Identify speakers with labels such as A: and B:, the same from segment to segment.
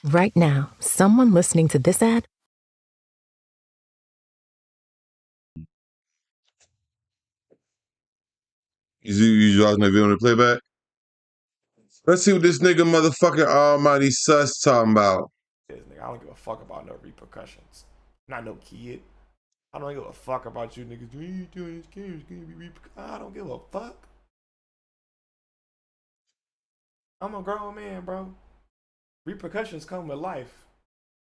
A: Right now, someone listening to this ad.
B: You watching that video on the playback? Let's see what this nigga motherfucking almighty sus talking about.
C: Nigga, I don't give a fuck about no repercussions. I'm not no kid. I don't give a fuck about you niggas. You doing this game, it's gonna be repercussions. I don't give a fuck. I'm a grown man, bro. Repercussions come with life.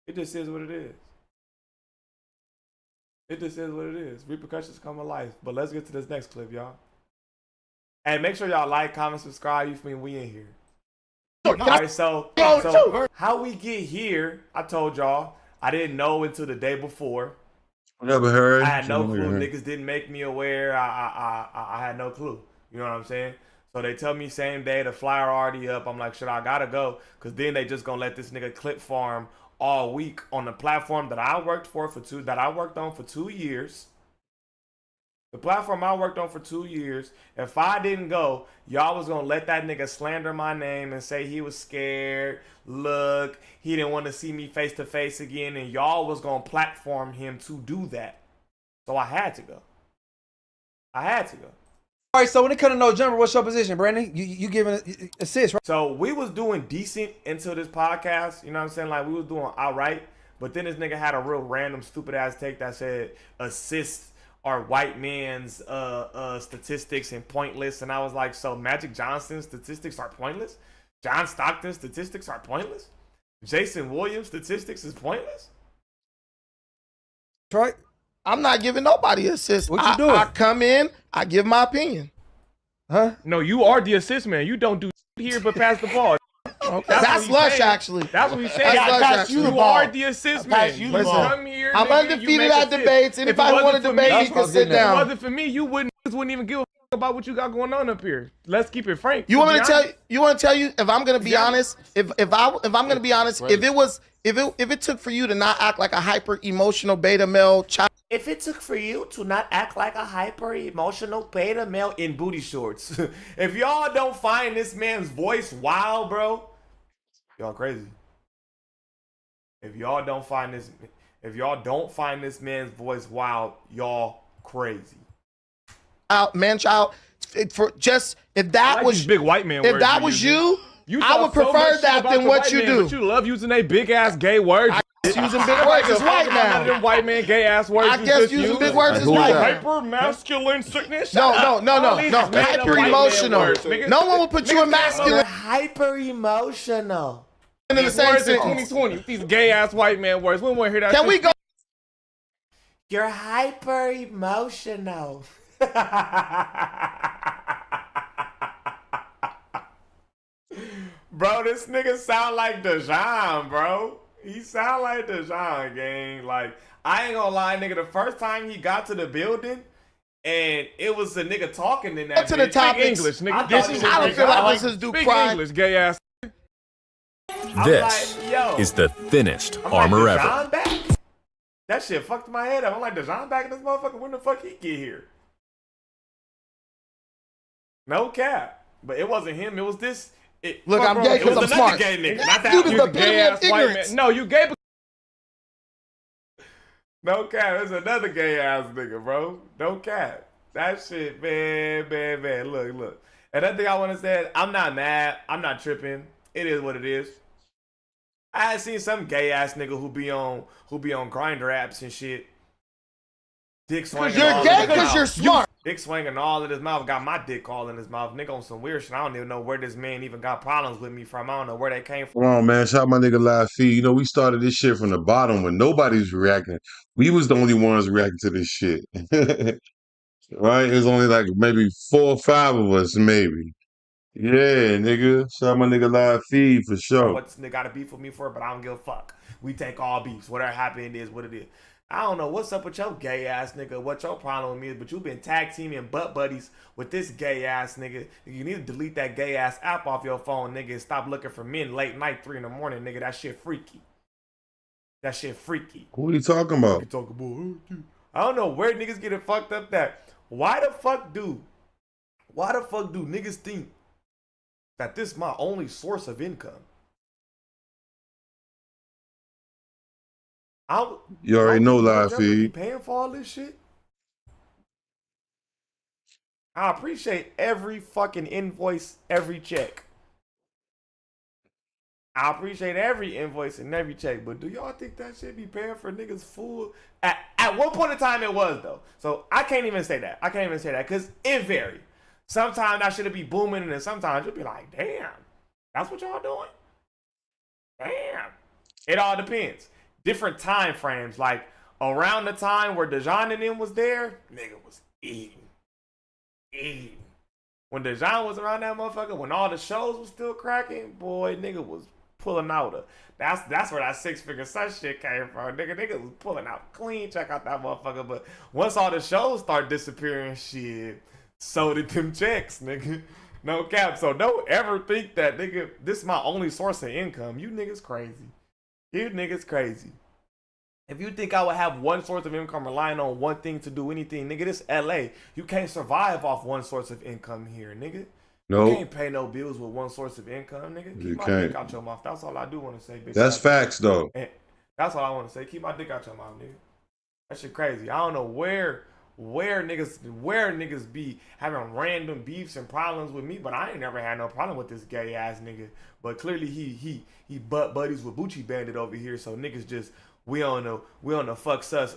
C: It just is what it is. It just is what it is. Repercussions come with life. But let's get to this next clip, y'all. And make sure y'all like, comment, subscribe. You feel me? We in here. Alright, so how we get here, I told y'all, I didn't know until the day before.
B: Never heard.
C: I had no clue. Niggas didn't make me aware. I had no clue. You know what I'm saying? So they tell me same day, the flyer already up. I'm like, shit, I gotta go. Cause then they just gonna let this nigga clip farm all week on the platform that I worked on for 2 years. The platform I worked on for 2 years. If I didn't go, y'all was gonna let that nigga slander my name and say he was scared. Look, he didn't want to see me face to face again, and y'all was gonna platform him to do that. So I had to go. I had to go.
D: All right, so when it comes to no jumper, what's your position, Brandon? You giving assists, right?
C: So we was doing decent until this podcast. You know what I'm saying? Like we was doing all right, but then this nigga had a real random stupid ass take that said assists are white man's statistics and pointless, and I was like, so Magic Johnson's statistics are pointless? John Stockton's statistics are pointless? Jason Williams' statistics is pointless?
D: Right?
E: I'm not giving nobody assists.
D: What you doing?
E: I come in, I give my opinion.
D: Huh?
C: No, you are the assist man. You don't do here but pass the ball.
E: Okay. That's Lush, actually.
C: That's what he's saying.
E: That's
C: you are the assist man. You come here,
E: I'm
C: nigga,
E: undefeated at debates. Anybody want to debate me can sit down.
C: If it wasn't for me, you wouldn't even give a fuck about what you got going on up here. Let's keep it frank.
E: You want me to tell you? You want to tell you? If I'm gonna be honest, if I'm gonna be honest, if it took for you to not act like a hyper emotional beta male child.
C: If it took for you to not act like a hyper-emotional beta male in booty shorts, if y'all don't find this man's voice wild, bro, y'all crazy. If y'all don't find this man's voice wild, y'all crazy.
E: Man child, for just if that
C: like
E: was
C: big white man.
E: If that was you, I would prefer that than what you do.
C: But you love using they big ass gay words.
E: Using big words is white now.
C: Them white man gay ass words.
E: I guess using big words is white.
C: Hyper masculine sickness.
E: No. Hyper emotional. No one will put you in masculine.
C: Hyper emotional.
E: In the same
C: words in
E: sentence.
C: 2020. These gay ass white man words. We want to hear that.
E: Can we go?
C: You're hyper emotional. Bro, this nigga sound like Dejan, bro. He sound like Dejan, gang. Like, I ain't gonna lie, nigga. The first time he got to the building, and it was a nigga talking in that.
E: To the topics.
C: English, nigga.
E: I don't feel like this is due crime.
C: English, gay ass.
F: This is the thinnest armor
C: like,
F: ever.
C: Back? That shit fucked my head up. I'm like, Dejan back in this motherfucker? When the fuck he get here? No cap. But it wasn't him. It was this.
E: Look, I'm gay because I'm smart.
C: Gay nigga. Not that
E: dude is the epitome of ignorance.
C: No, you gay. No cap. It's another gay ass nigga, bro. No cap. That shit, man. Look. Another thing I want to say, I'm not mad. I'm not tripping. It is what it is. I had seen some gay ass nigga who be on Grindr apps and shit. Dick swinging.
E: You're gay because you're smart.
C: Dick swinging all in his mouth. Got my dick all in his mouth. Nigga on some weird shit. I don't even know where this man even got problems with me from. I don't know where they came from.
B: Come on, man. Shout out my nigga Live Feed. You know, we started this shit from the bottom when nobody's reacting. We was the only ones reacting to this shit. Right? It was only like maybe 4 or 5 of us, maybe. Yeah, nigga. Shout out my nigga Live Feed for sure.
C: What this nigga got to beef with me for, but I don't give a fuck. We take all beefs. Whatever happened is what it is. I don't know what's up with your gay ass nigga, what your problem with me is, but you've been tag teaming butt buddies with this gay ass nigga. You need to delete that gay ass app off your phone, nigga, and stop looking for men late night, 3 in the morning, nigga. That shit freaky. That shit freaky.
B: Who are you talking about?
C: I don't know where niggas get it fucked up that. Why the fuck do niggas think that this is my only source of income?
B: You already know live
C: Jumper be
B: feed.
C: paying for all this shit. I appreciate every fucking invoice, every check. I appreciate every invoice and every check, but do y'all think that shit be paying for niggas full? At one point in time it was though. So I can't even say that. I can't even say that because it varied. Sometimes that shit be booming and then sometimes you'll be like, damn, that's what y'all doing? Damn. It all depends. Different time frames. Like around the time where Dejan and them was there, nigga was eating. When Dejan was around that motherfucker, when all the shows was still cracking, boy, nigga was pulling out that's where that 6-figure son shit came from. Nigga was pulling out clean. Check out that motherfucker. But once all the shows start disappearing, shit, so did them checks, nigga. No cap. So don't ever think that, nigga, this is my only source of income. You niggas crazy. You niggas crazy. If you think I would have one source of income relying on one thing to do anything, nigga, this LA. You can't survive off one source of income here, nigga.
B: Nope.
C: You can't pay no bills with one source of income, nigga. Keep my dick out your mouth. That's all I do want to say, bitch.
B: That's facts, though.
C: And that's all I want to say. Keep my dick out your mouth, nigga. That shit crazy. I don't know where niggas be having random beefs and problems with me, but I ain't never had no problem with this gay ass nigga. But clearly he butt buddies with Bucci Bandit over here, so niggas just we on the fuck sus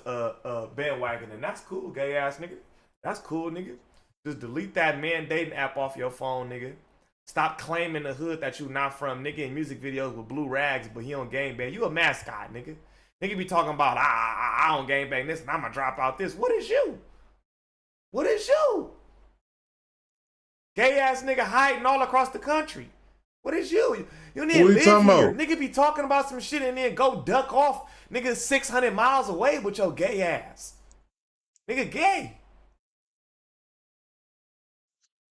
C: bandwagon, and that's cool, gay ass nigga. That's cool, nigga. Just delete that man dating app off your phone, nigga. Stop claiming the hood that you not from, nigga, in music videos with blue rags, but he on gangbang. You a mascot, nigga. Nigga be talking about, I don't gangbang this and I'ma drop out this. What is you? What is you? Gay ass nigga hiding all across the country. What is you? You need to live here. About? Nigga be talking about some shit and then go duck off, nigga, 600 miles away with your gay ass. Nigga gay.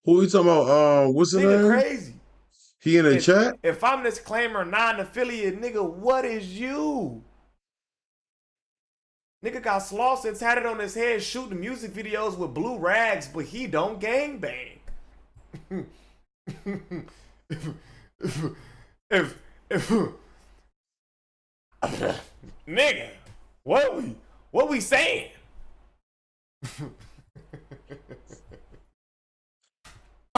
B: Who you talking about? What's his name?
C: Crazy.
B: He in the chat?
C: If I'm this claimer non-affiliate, nigga, what is you? Nigga got Slauson tatted on his head shooting music videos with blue rags, but he don't gangbang. if nigga, what we saying?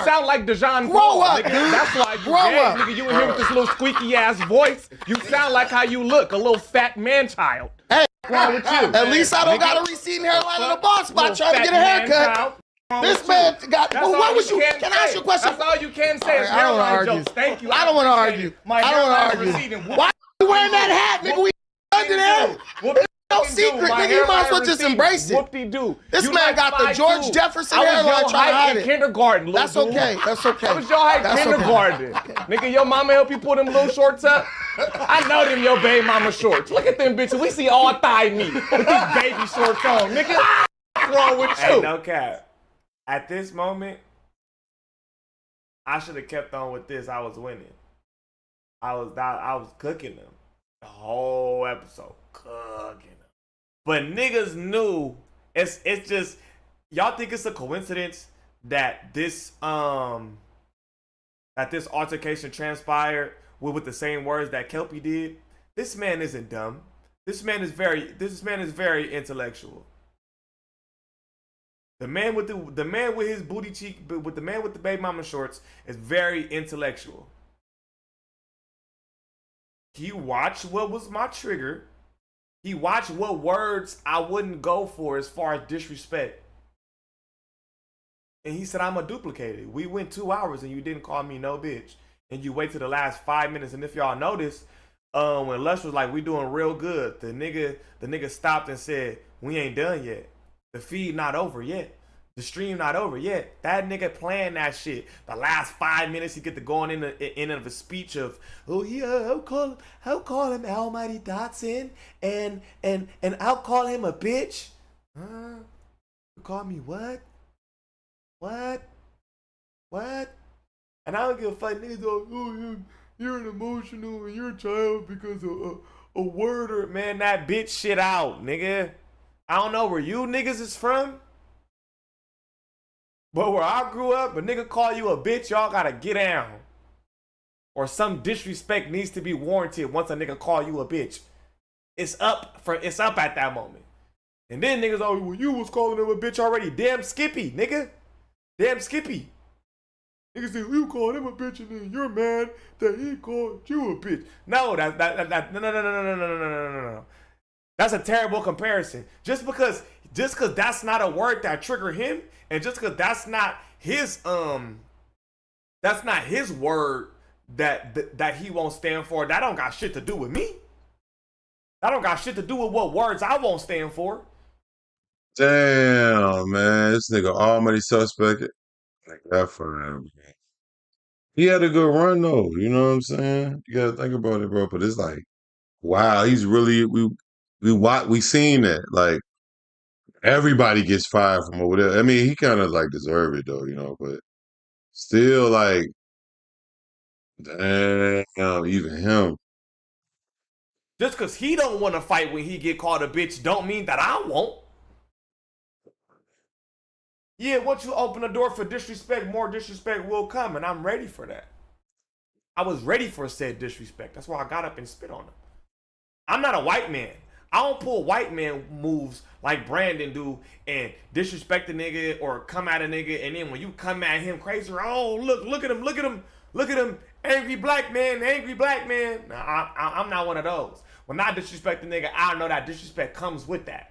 G: Sound like Dejan
E: Grow up,
G: nigga.
E: dude.
G: That's why you
E: Grow up.
G: nigga. You in here with this little squeaky ass voice. You sound like how you look, a little fat man child.
E: Hey,
G: what's wrong with you?
E: At least I don't got a receding hairline on the bald spot trying to get a haircut. This man got. Well, what was you? Can I ask you a question?
G: That's all you can say is
E: I don't want to
G: hairline
E: argue.
G: jokes. Thank you.
E: I don't want to argue. I don't want to argue. Why you wearing that hat, nigga? We under there. No secret, nigga. You might as well just embrace it.
G: Whoop-de-doo.
E: This man got the George Jefferson hairline trying to hide it.
G: Kindergarten, little
E: That's
G: dude.
E: okay. That's okay.
G: That was your height kindergarten. Nigga, your mama help you pull them little shorts up? I know them your baby mama shorts. Look at them bitches. We see all thigh meat with these baby shorts on, nigga. What's wrong with you?
C: Hey, no cap. At this moment, I should have kept on with this. I was winning. I was cooking them the whole episode, cooking them. But niggas knew. It's just y'all think it's a coincidence that this altercation transpired with the same words that Kelpie did. This man isn't dumb. This man is very intellectual. The man with his booty cheek, with the man with the baby mama shorts is very intellectual. He watched what was my trigger. He watched what words I wouldn't go for as far as disrespect. And he said, I'm a duplicate. We went 2 hours and you didn't call me no bitch. And you wait till the last 5 minutes. And if y'all notice, when Lush was like, we doing real good, the nigga stopped and said, we ain't done yet. The feed not over yet. The stream not over yet. That nigga playing that shit. The last 5 minutes he get to going in of a speech of, oh yeah, I'll call him Almighty Dotson and I'll call him a bitch. Huh? You call me what? What? And I don't give a fuck. Niggas go, oh, you're an emotional and you're a child because of a word or man, that bitch shit out, nigga. I don't know where you niggas is from, but where I grew up, a nigga call you a bitch, y'all gotta get down. Or some disrespect needs to be warranted once a nigga call you a bitch. It's up at that moment. And then niggas, oh, well, you was calling him a bitch already. Damn Skippy, nigga. Damn Skippy. Niggas say, you called him a bitch and then you're mad that he called you a bitch. No, no. That's a terrible comparison. Just because that's not a word that trigger him, and just because that's not his word that he won't stand for, that don't got shit to do with me. That don't got shit to do with what words I won't stand for.
B: Damn, man. This nigga already suspected. Like that for him. He had a good run though, you know what I'm saying? You gotta think about it, bro. But it's like, wow, he's really we seen that. Like everybody gets fired from over there. I mean, he kind of like deserved it though, you know, but still like, damn, even him.
C: Just because he don't want to fight when he get called a bitch don't mean that I won't. Yeah, once you open the door for disrespect, more disrespect will come, and I'm ready for that. I was ready for said disrespect. That's why I got up and spit on him. I'm not a white man. I don't pull white man moves like Brandon do and disrespect a nigga or come at a nigga, and then when you come at him crazy, oh, look at him, angry black man. Nah, I'm not one of those. When I disrespect a nigga, I know that disrespect comes with that.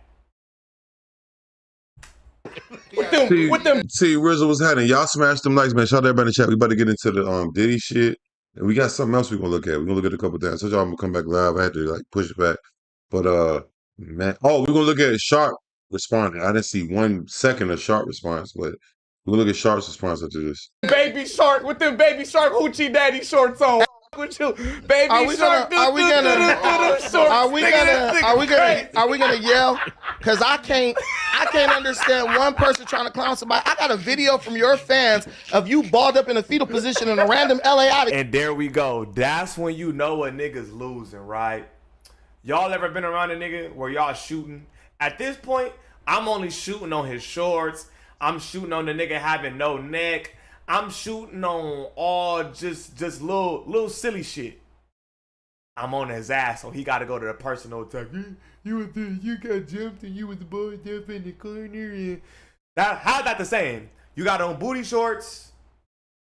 B: See, Rizzo was happening. Y'all smashed them likes, man. Shout out to everybody in the chat. We about to get into the Diddy shit. And we got something else we're gonna look at. We're gonna look at a couple things. So y'all I'm gonna come back live. I had to like push it back. But man, we're gonna look at Sharp responding. I didn't see 1 second of Sharp response, but we're gonna look at Sharp's response to this.
G: Baby Shark with them Baby Shark hoochie daddy shorts on. With you, Baby Shark.
E: Are we gonna yell? Cause I can't understand one person trying to clown somebody. I got a video from your fans of you balled up in a fetal position in a random LA alley.
C: And there we go. That's when you know a nigga's losing, right? Y'all ever been around a nigga where y'all shooting? At this point, I'm only shooting on his shorts. I'm shooting on the nigga having no neck. I'm shooting on all just little silly shit. I'm on his ass, so he got to go to the personal attack. You got jumped and you was balled up in the corner. And how's that the same? You got on booty shorts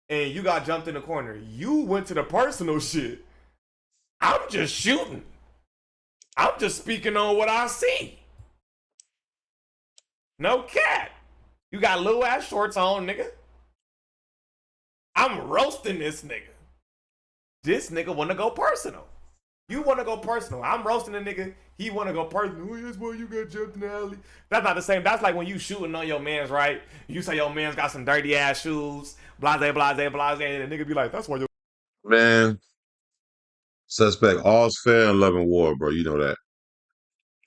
C: and you got jumped in the corner. You went to the personal shit. I'm just shooting. I'm just speaking on what I see. No cat. You got little ass shorts on, nigga. I'm roasting this nigga. This nigga wanna go personal. You wanna go personal. I'm roasting a nigga. He wanna go personal. Oh, that's why you got jumped in the alley. That's not the same. That's like when you shooting on your mans, right? You say your man's got some dirty ass shoes, blase, and the nigga be like, that's why your
B: Man, suspect, all's fair in love and war, bro. You know that.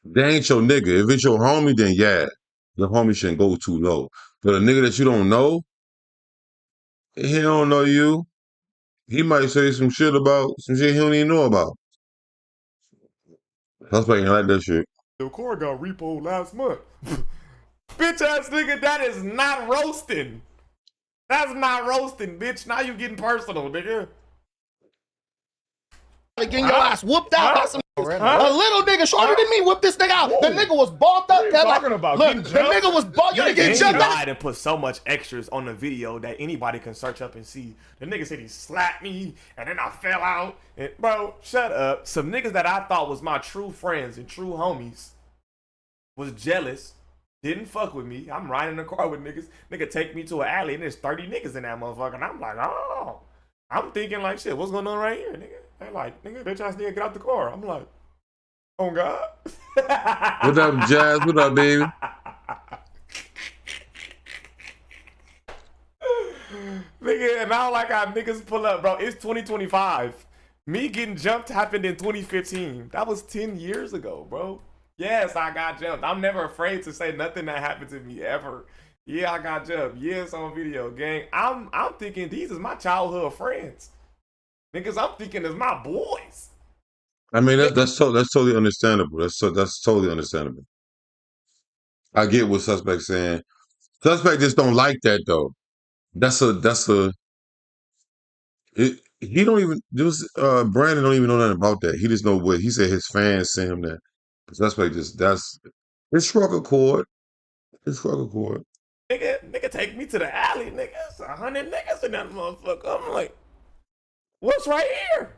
B: They ain't your nigga. If it's your homie, then yeah, the homie shouldn't go too low. But a nigga that you don't know, he don't know you. He might say some shit he don't even know about. Suspect ain't like that shit.
C: Your car got repoed last month. Bitch ass nigga, that is not roasting. That's not roasting, bitch. Now you getting personal, nigga.
E: Getting your ass whooped out by some a little nigga shorter than me whooped this nigga out. The nigga was balled up. Look, the nigga was balled. You didn't get jumped out.
C: Lied and put so much extras on the video that anybody can search up and see. The nigga said he slapped me and then I fell out. And bro, shut up. Some niggas that I thought was my true friends and true homies was jealous. Didn't fuck with me. I'm riding in the car with niggas. Nigga take me to an alley and there's 30 niggas in that motherfucker. And I'm like, oh. I'm thinking like, shit, what's going on right here, nigga? They like, nigga, bitch ass nigga, get out the car. I'm like, oh God.
B: What up, Jazz? What up, baby?
C: Nigga, and I don't like how niggas pull up, bro. It's 2025. Me getting jumped happened in 2015. That was 10 years ago, bro. Yes, I got jumped. I'm never afraid to say nothing that happened to me ever. Yeah, I got jumped. Yes, on video, gang. I'm thinking these is my childhood friends. Niggas, I'm thinking is my boys.
B: I mean, that's totally understandable. That's totally understandable. I get what Suspect's saying. Suspect just don't like that though. He don't even Brandon don't even know nothing about that. He just know what he said his fans sent him that. Suspect just that's it's struck a chord. It's struck a chord.
C: Nigga, take me to the alley, nigga. It's 100 niggas in that motherfucker. I'm like, what's right here?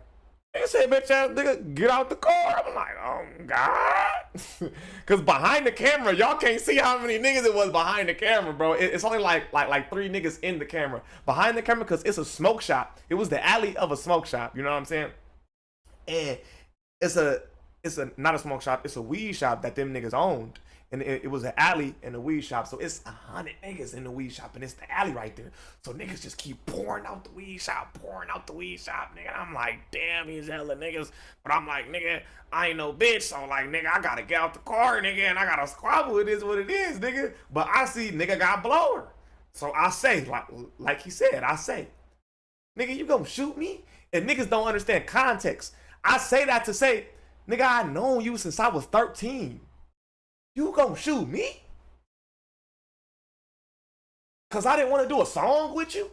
C: Nigga said, bitch ass nigga, get out the car. I'm like, oh God. Cause behind the camera, y'all can't see how many niggas it was behind the camera, bro. It's only like 3 niggas in the camera. Behind the camera, cause it's a smoke shop. It was the alley of a smoke shop, you know what I'm saying? And it's not a smoke shop, it's a weed shop that them niggas owned. And it was an alley and a weed shop. So it's 100 niggas in the weed shop and it's the alley right there. So niggas just keep pouring out the weed shop, nigga. I'm like, damn, these hella niggas. But I'm like, nigga, I ain't no bitch. So like, nigga, I gotta get out the car, nigga, and I gotta squabble. It is what it is, nigga. But I see nigga got blower. So I say, like he said, I say, nigga, you gonna shoot me? And niggas don't understand context. I say that to say, nigga, I known you since I was 13. You gonna shoot me? Cause I didn't want to do a song with you?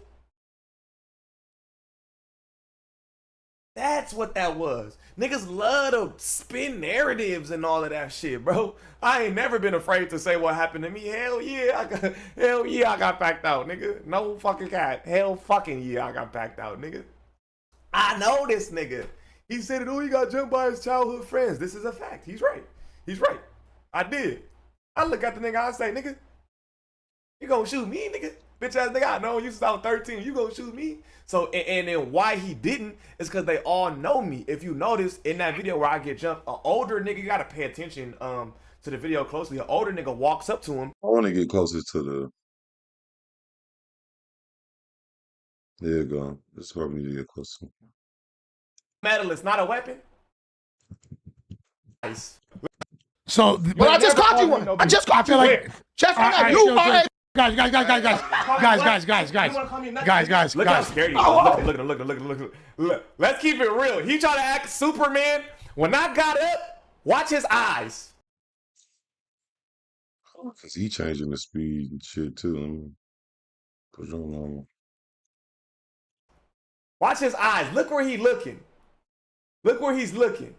C: That's what that was. Niggas love to spin narratives and all of that shit, bro. I ain't never been afraid to say what happened to me. Hell yeah, I got packed out, nigga. No fucking cat. Hell fucking yeah, I got packed out, nigga. I know this nigga. He said, oh, he got jumped by his childhood friends. This is a fact. He's right. He's right. I did. I look at the nigga, I say, nigga, you gonna shoot me, nigga? Bitch ass nigga, I know you since I was 13. You gonna shoot me? So, and then why he didn't is because they all know me. If you notice in that video where I get jumped, an older nigga, you gotta pay attention to the video closely. An older nigga walks up to him.
B: I want to get closer to the. There you go. That's where we need to get closer.
C: Metal is not a weapon. Nice.
H: So,
E: But I just caught you one. I just caught you one. Just like you are.
H: Guys.
C: Look how scared he is. Look at him. Look. Let's keep it real. He tried to act Superman. When I got up, watch his eyes.
B: Cause he changing the speed and shit too. Put it on normal.
C: Watch his eyes. Look where he's looking. Look where he's looking.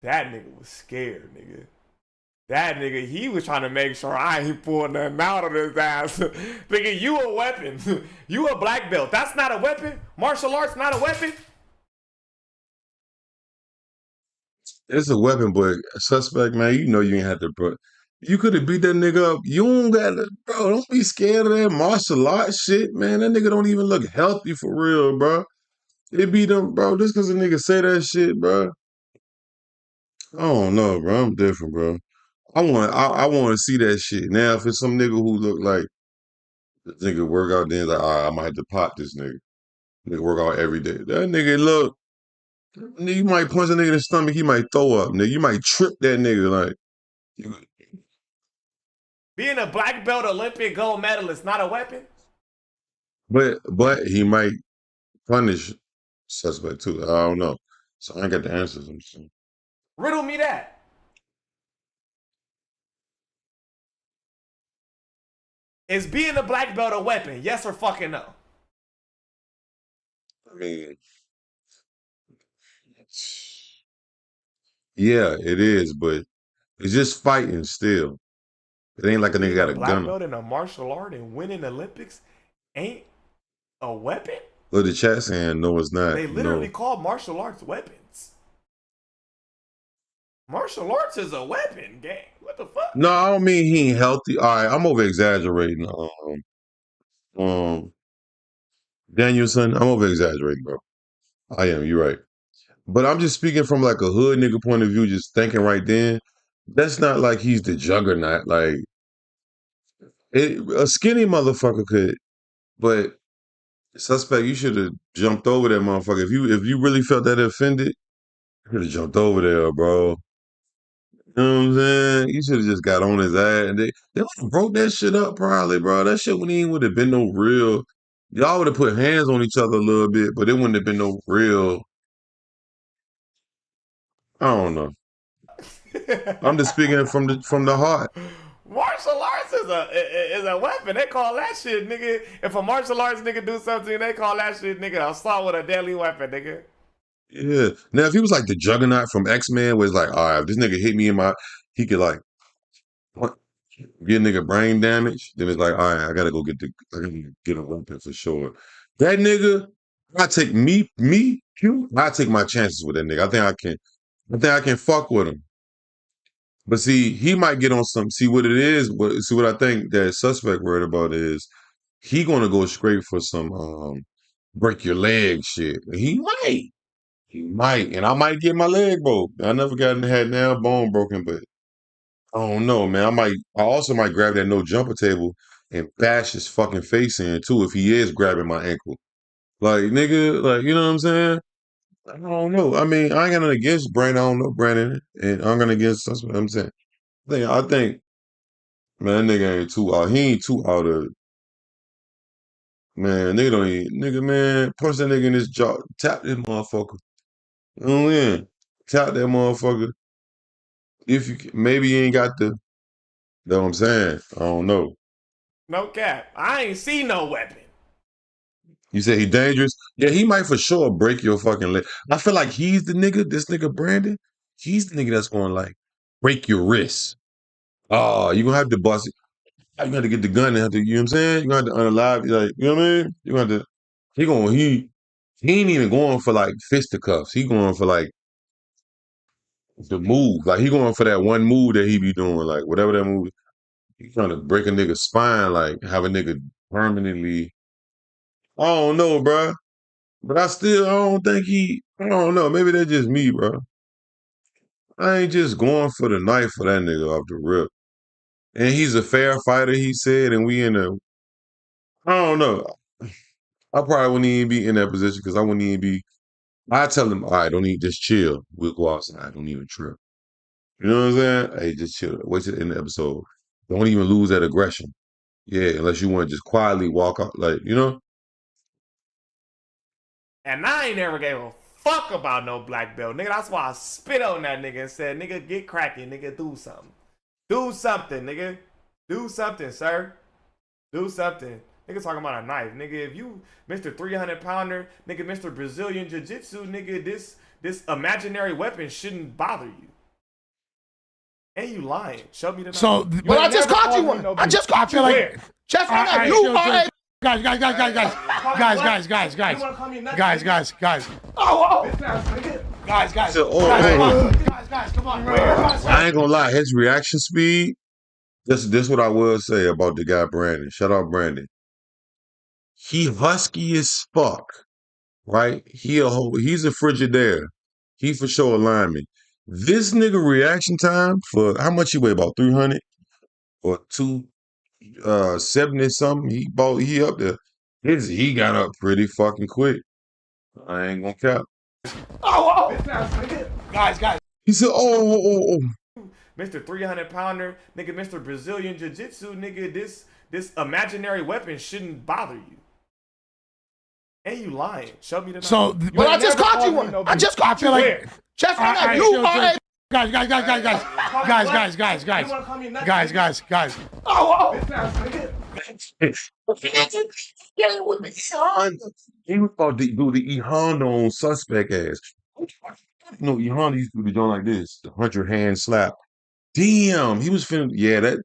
C: That nigga was scared, nigga. That nigga, he was trying to make sure I ain't pulling nothing out of his ass. Nigga, you a weapon. You a black belt. That's not a weapon. Martial arts not a weapon.
B: It's a weapon, but suspect, man, you know you ain't had to, bro. You could have beat that nigga up. You don't gotta, bro. Don't be scared of that martial arts shit, man. That nigga don't even look healthy for real, bro. It be them, bro. Just cause a nigga say that shit, bro. I don't know, bro. I'm different, bro. I want to see that shit. Now, if it's some nigga who look like the nigga work out, then like, all right, I might have to pop this nigga. Nigga work out every day. That nigga look, you might punch a nigga in the stomach, he might throw up, nigga. You might trip that nigga, like.
C: Being a black belt Olympic gold medalist not a weapon.
B: But he might punish suspect too. I don't know. So I ain't got the answers. I'm saying.
C: Riddle me that. Is being a black belt a weapon? Yes or fucking no?
B: I mean, yeah, it is, but it's just fighting still. It ain't like a nigga got a
C: black
B: gun.
C: Black belt in a martial art and winning Olympics ain't a weapon?
B: Well, the chat saying no, it's not.
C: They literally call martial arts weapons. Martial arts is a weapon, gang. What the fuck?
B: No, I don't mean he ain't healthy. All right, I'm over exaggerating. Danielson, I'm over exaggerating, bro. I am. You're right. But I'm just speaking from like a hood nigga point of view, just thinking right then. That's not like he's the juggernaut. Like a skinny motherfucker could, but suspect, you should have jumped over that motherfucker. If you really felt that offended, you should have jumped over there, bro. You know what I'm saying? You should have just got on his ass. And they would have broke that shit up probably, bro. That shit wouldn't even would have been no real. Y'all would have put hands on each other a little bit, but it wouldn't have been no real. I don't know. I'm just speaking from the heart.
C: Martial arts is a weapon. They call that shit, nigga. If a martial arts nigga do something, they call that shit, nigga, assault with a deadly weapon, nigga.
B: Yeah. Now, if he was like the Juggernaut from X-Men, where it's like, all right, if this nigga hit me in my, he could like get a nigga brain damage. Then it's like, all right, I gotta go I gotta get a weapon for sure. That nigga, I take I take my chances with that nigga. I think I can fuck with him. But see, he might get on some. See what it is. See what I think that suspect worried about is he gonna go straight for some break your leg shit. He might, and I might get my leg broke. I never had nail bone broken, but I don't know, man. I also might grab that no jumper table and bash his fucking face in too if he is grabbing my ankle. Like nigga, like you know what I'm saying? I don't know. I mean, I ain't got nothing against Brandon. I don't know Brandon, and I'm gonna against. That's what I'm saying. I think, man, that nigga ain't too out. He ain't too out of. Man, nigga don't even. Nigga, man, punch that nigga in his jaw. Tap this motherfucker. Oh yeah, tap that motherfucker. If you maybe you ain't got the. Know what I'm saying? I don't know.
C: No cap. I ain't see no weapon.
B: You say he dangerous? Yeah, he might for sure break your fucking leg. I feel like he's the nigga, this nigga Brandon, he's the nigga that's gonna like break your wrist. Oh, you gonna have to bust it. You gotta get the gun and have to, you know what I'm saying? You gonna have to unalive, like, you know what I mean? You gonna have to, he ain't even going for like fisticuffs. He going for like the move. Like he going for that one move that he be doing, like whatever that move. He trying to break a nigga's spine, like have a nigga permanently. I don't know, bro. But I don't think I don't know. Maybe that's just me, bro. I ain't just going for the knife for that nigga off the rip. And he's a fair fighter, he said, and I don't know. I probably wouldn't even be in that position because I wouldn't even be, I tell him, all right, don't even, just chill. We'll go outside. Don't even trip. You know what I'm saying? Hey, just chill. Wait till the end of the episode. Don't even lose that aggression. Yeah, unless you want to just quietly walk out, like, you know?
C: And I ain't never gave a fuck about no black belt. Nigga, that's why I spit on that nigga and said, nigga, get cracking, nigga, do something. Do something, nigga. Do something, sir. Do something. Nigga talking about a knife. Nigga, if you Mr. 300-pounder, nigga, Mr. Brazilian Jiu-Jitsu, nigga, this imaginary weapon shouldn't bother you. And you lying. Show me the knife.
D: So,
E: But I just caught you one. I just caught you one. Jeff, you are a
D: guys. Oh. Guys. Guys, come on.
B: I ain't gonna lie, his reaction speed, this what I will say about the guy Brandon. Shout out Brandon. He husky as fuck, right? He's a Frigidaire. He for sure a lineman. This nigga reaction time for how much he weigh? About 300 or 270 something. He up there. He got up pretty fucking quick. I ain't gonna cap.
D: Oh. Guys.
B: He said, oh.
C: Mr. 300-pounder, nigga, Mr. Brazilian Jiu-Jitsu, nigga, this imaginary weapon shouldn't bother you. And you lying. Show me the knife.
D: So,
E: but I just caught you one. I just caught you one. Jeff, you are a
D: guys. Oh.
B: He was about to do the E Honda on suspect ass. No, E Honda used to do the joint like this, the 100-hand slap. Damn, he was finna. Yeah, that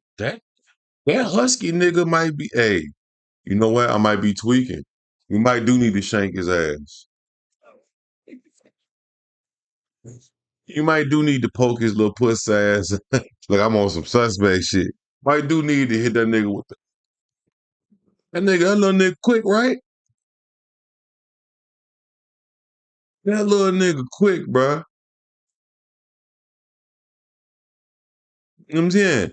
B: husky nigga might be. Hey, you know what? I might be tweaking. We might do need to shank his ass. You might do need to poke his little puss ass. Like I'm on some suspect shit. Might do need to hit that nigga with that little nigga quick, right? That little nigga quick, bruh. You know what I'm saying?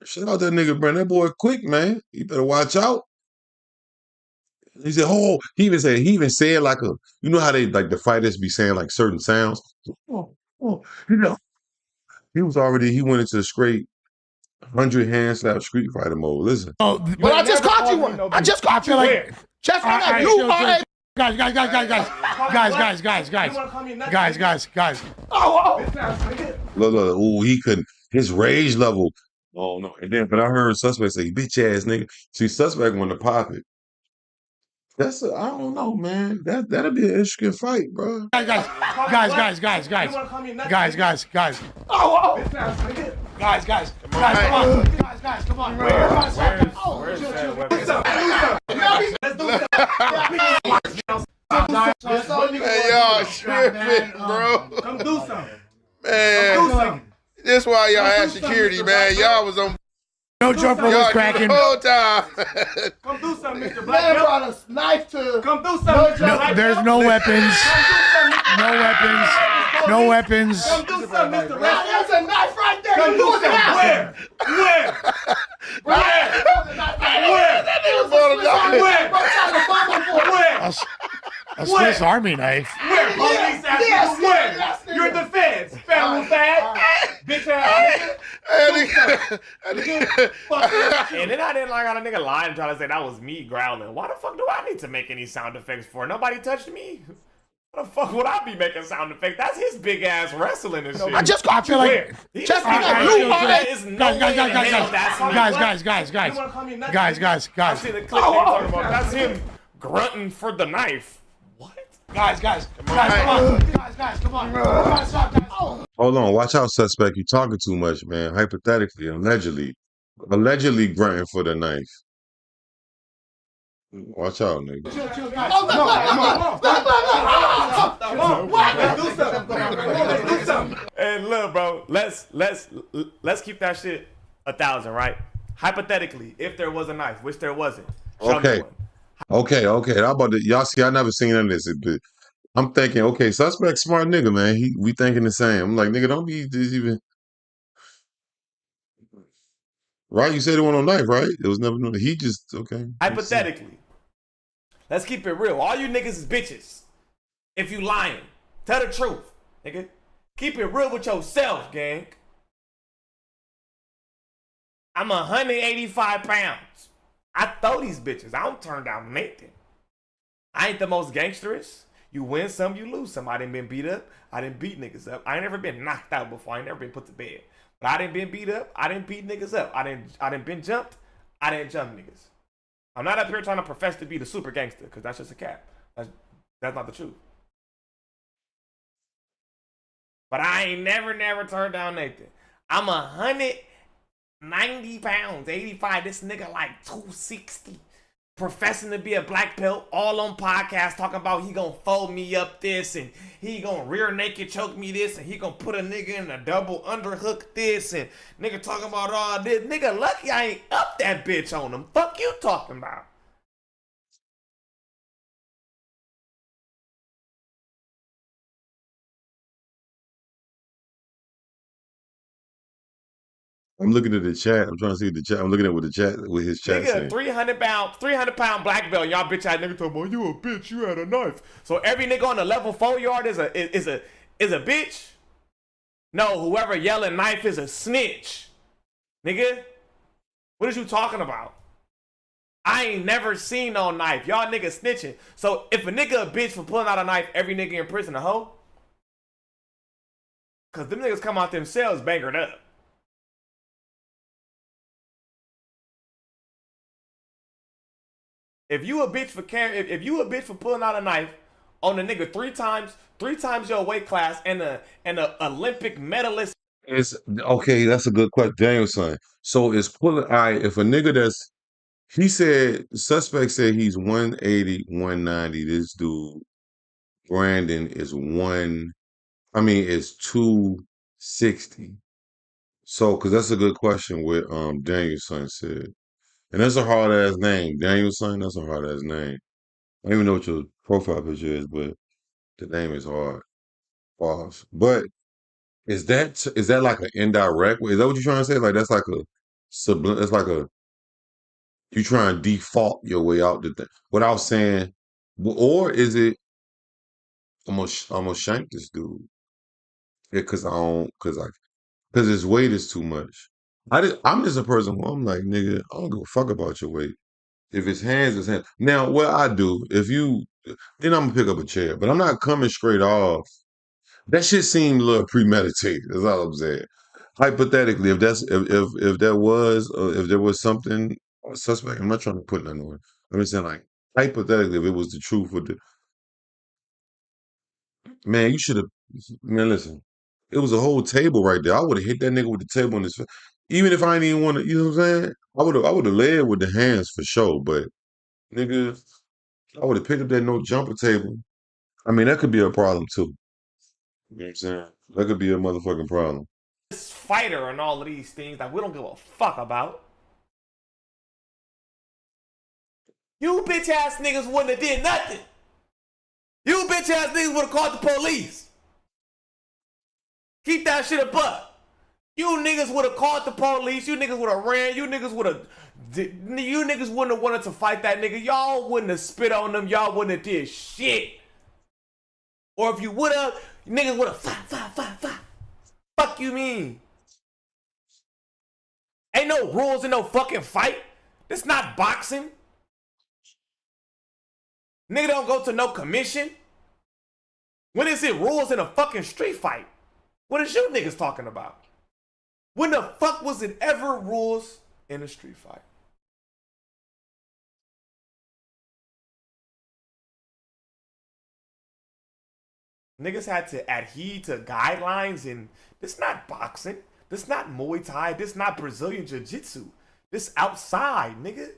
B: Shout out that nigga, Brandon. That boy quick, man. You better watch out. He said, oh, he even said like you know how they like the fighters be saying like certain sounds? Oh, you know. He went into the straight 100-hand slap street fighter mode. Listen.
D: Oh,
E: but I just caught you one. I just caught you one. Jeff, you are a
D: guys.
E: Oh.
B: Look, ooh, he couldn't. His rage level. Oh no. And then, but I heard suspect say, bitch ass nigga. See, suspect wanted to pop it. That's I don't know, man. That'll be an interesting fight, bro.
D: Guys.
C: You wanna call me nuts?
D: Guys.
C: Bitch ass nigga.
D: Guys, come on.
C: Where's that weapon? Let's do something.
E: Man, y'all tripping, bro.
C: Come do something.
E: Man, this why y'all had security, man. Y'all was on
D: No jumper was
E: y'all
D: cracking.
E: the whole time.
C: Come do something, Mr. Black
E: Man
C: Belt.
E: brought a knife to.
C: Come do something, Mr.
D: No,
C: Black
D: there's
C: Belt.
D: no weapons. No weapons.
C: Come do something, Mr. Black Belt.
E: There's a knife right there.
C: Come
E: You
C: do
E: was
C: something.
E: out.
C: Where?
E: That nigga brought a knife.
D: A Swiss Army knife.
C: Where? Police ass
E: Yes,
C: nigga, where?
E: yes, nigga.
C: You're the feds. Federal fed. Bitch ass nigga. And then I didn't like how the nigga lied and try to say that was me growling. Why the fuck do I need to make any sound effects for? Nobody touched me. Why the fuck would I be making sound effects? That's his big ass wrestling and shit.
E: I just caught you like.
C: Where? He
E: Just
C: got
E: because
C: blue
E: you
C: on
E: are-
C: it is no way in hell that's me. You wanna call me nuts? I see the clip they talking about. That's him grunting for the knife. What?
D: Guys, come on.
B: Hold on, watch out, suspect. You talking too much, man. Hypothetically, allegedly grunting for the knife. Watch out, nigga.
C: Let's do something. And look, bro, let's keep that shit 1,000, right? Hypothetically, if there was a knife, which there wasn't. Show me
B: Okay.
C: one.
B: Okay. How about the, y'all see? I never seen none of this. But I'm thinking, okay, suspect, smart nigga, man. We thinking the same. I'm like, nigga, don't be just even. Right? You said it went on knife, right? It was never. He just okay.
C: Hypothetically, let's keep it real. All you niggas is bitches. If you lying, tell the truth, nigga. Keep it real with yourself, gang. I'm 185 pounds. I throw these bitches. I don't turn down Nathan. I ain't the most gangsterous. You win some, you lose some. I done been beat up. I done beat niggas up. I ain't never been knocked out before. I ain't never been put to bed. But I done been beat up. I done beat niggas up. I done been jumped. I didn't jump niggas. I'm not up here trying to profess to be the super gangster, because that's just a cap. That's not the truth. But I ain't never turned down Nathan. I'm 190 pounds, 85. This nigga like 260. Professing to be a black belt, all on podcasts talking about he gonna fold me up this and he gonna rear naked choke me this and he gonna put a nigga in a double underhook this and nigga talking about all this. Nigga lucky I ain't up that bitch on him. Fuck you talking about?
B: I'm looking at the chat. I'm trying to see the chat. I'm looking at what the chat with his chat
C: Nigga,
B: saying.
C: 300 pound black belt. Y'all bitch ass nigga talking about you a bitch. You had a knife. So every nigga on the level 4 yard is a bitch. No, whoever yelling knife is a snitch. Nigga, what is you talking about? I ain't never seen no knife. Y'all niggas snitching. So if a nigga a bitch for pulling out a knife, every nigga in prison a hoe? Cause them niggas come out themselves bangered up. If you a bitch for if you a bitch for pulling out a knife on a nigga three times your weight class and a Olympic medalist.
B: It's okay. That's a good question, Danielson. So it's pulling. All right, if a nigga that's he said suspect said he's 180, 190. This dude Brandon is is 260. So because that's a good question. What Danielson said, and that's a hard ass name, Danielson. That's a hard ass name. I don't even know what your profile picture is, but the name is hard. Pause. But is that like an indirect? Is that what you're trying to say? Like that's like a sublim. It's like a you try and default your way out the thing without saying, or is it I'm gonna shank this dude because because his weight is too much. I'm just a person who I'm like nigga. I don't give a fuck about your weight. If his hands, his hands. Now, what I do, then I'm gonna pick up a chair, but I'm not coming straight off. That shit seemed a little premeditated. That's all I'm saying. Hypothetically, if there was something suspect, I'm not trying to put nothing on. I'm just saying like hypothetically, if it was the truth with the man, you should have. Man, listen, it was a whole table right there. I would have hit that nigga with the table in his face. Even if I didn't even want to, you know what I'm saying? I would have led with the hands for sure. But nigga, I would have picked up that no jumper table. I mean, that could be a problem too. You know what I'm saying? That could be a motherfucking problem.
C: This fighter and all of these things that we don't give a fuck about. You bitch ass niggas wouldn't have did nothing. You bitch ass niggas would have called the police. Keep that shit a buck. You niggas would have called the police. You niggas would have ran. You niggas wouldn't have wanted to fight that nigga. Y'all wouldn't have spit on them. Y'all wouldn't have did shit. Or if you would have, niggas would have fight. Fuck you mean? Ain't no rules in no fucking fight. This not boxing. Nigga don't go to no commission. When is it rules in a fucking street fight? What is you niggas talking about? When the fuck was it ever rules in a street fight? Niggas had to adhere to guidelines, and this not boxing. This not Muay Thai. This not Brazilian Jiu-Jitsu. This outside, nigga.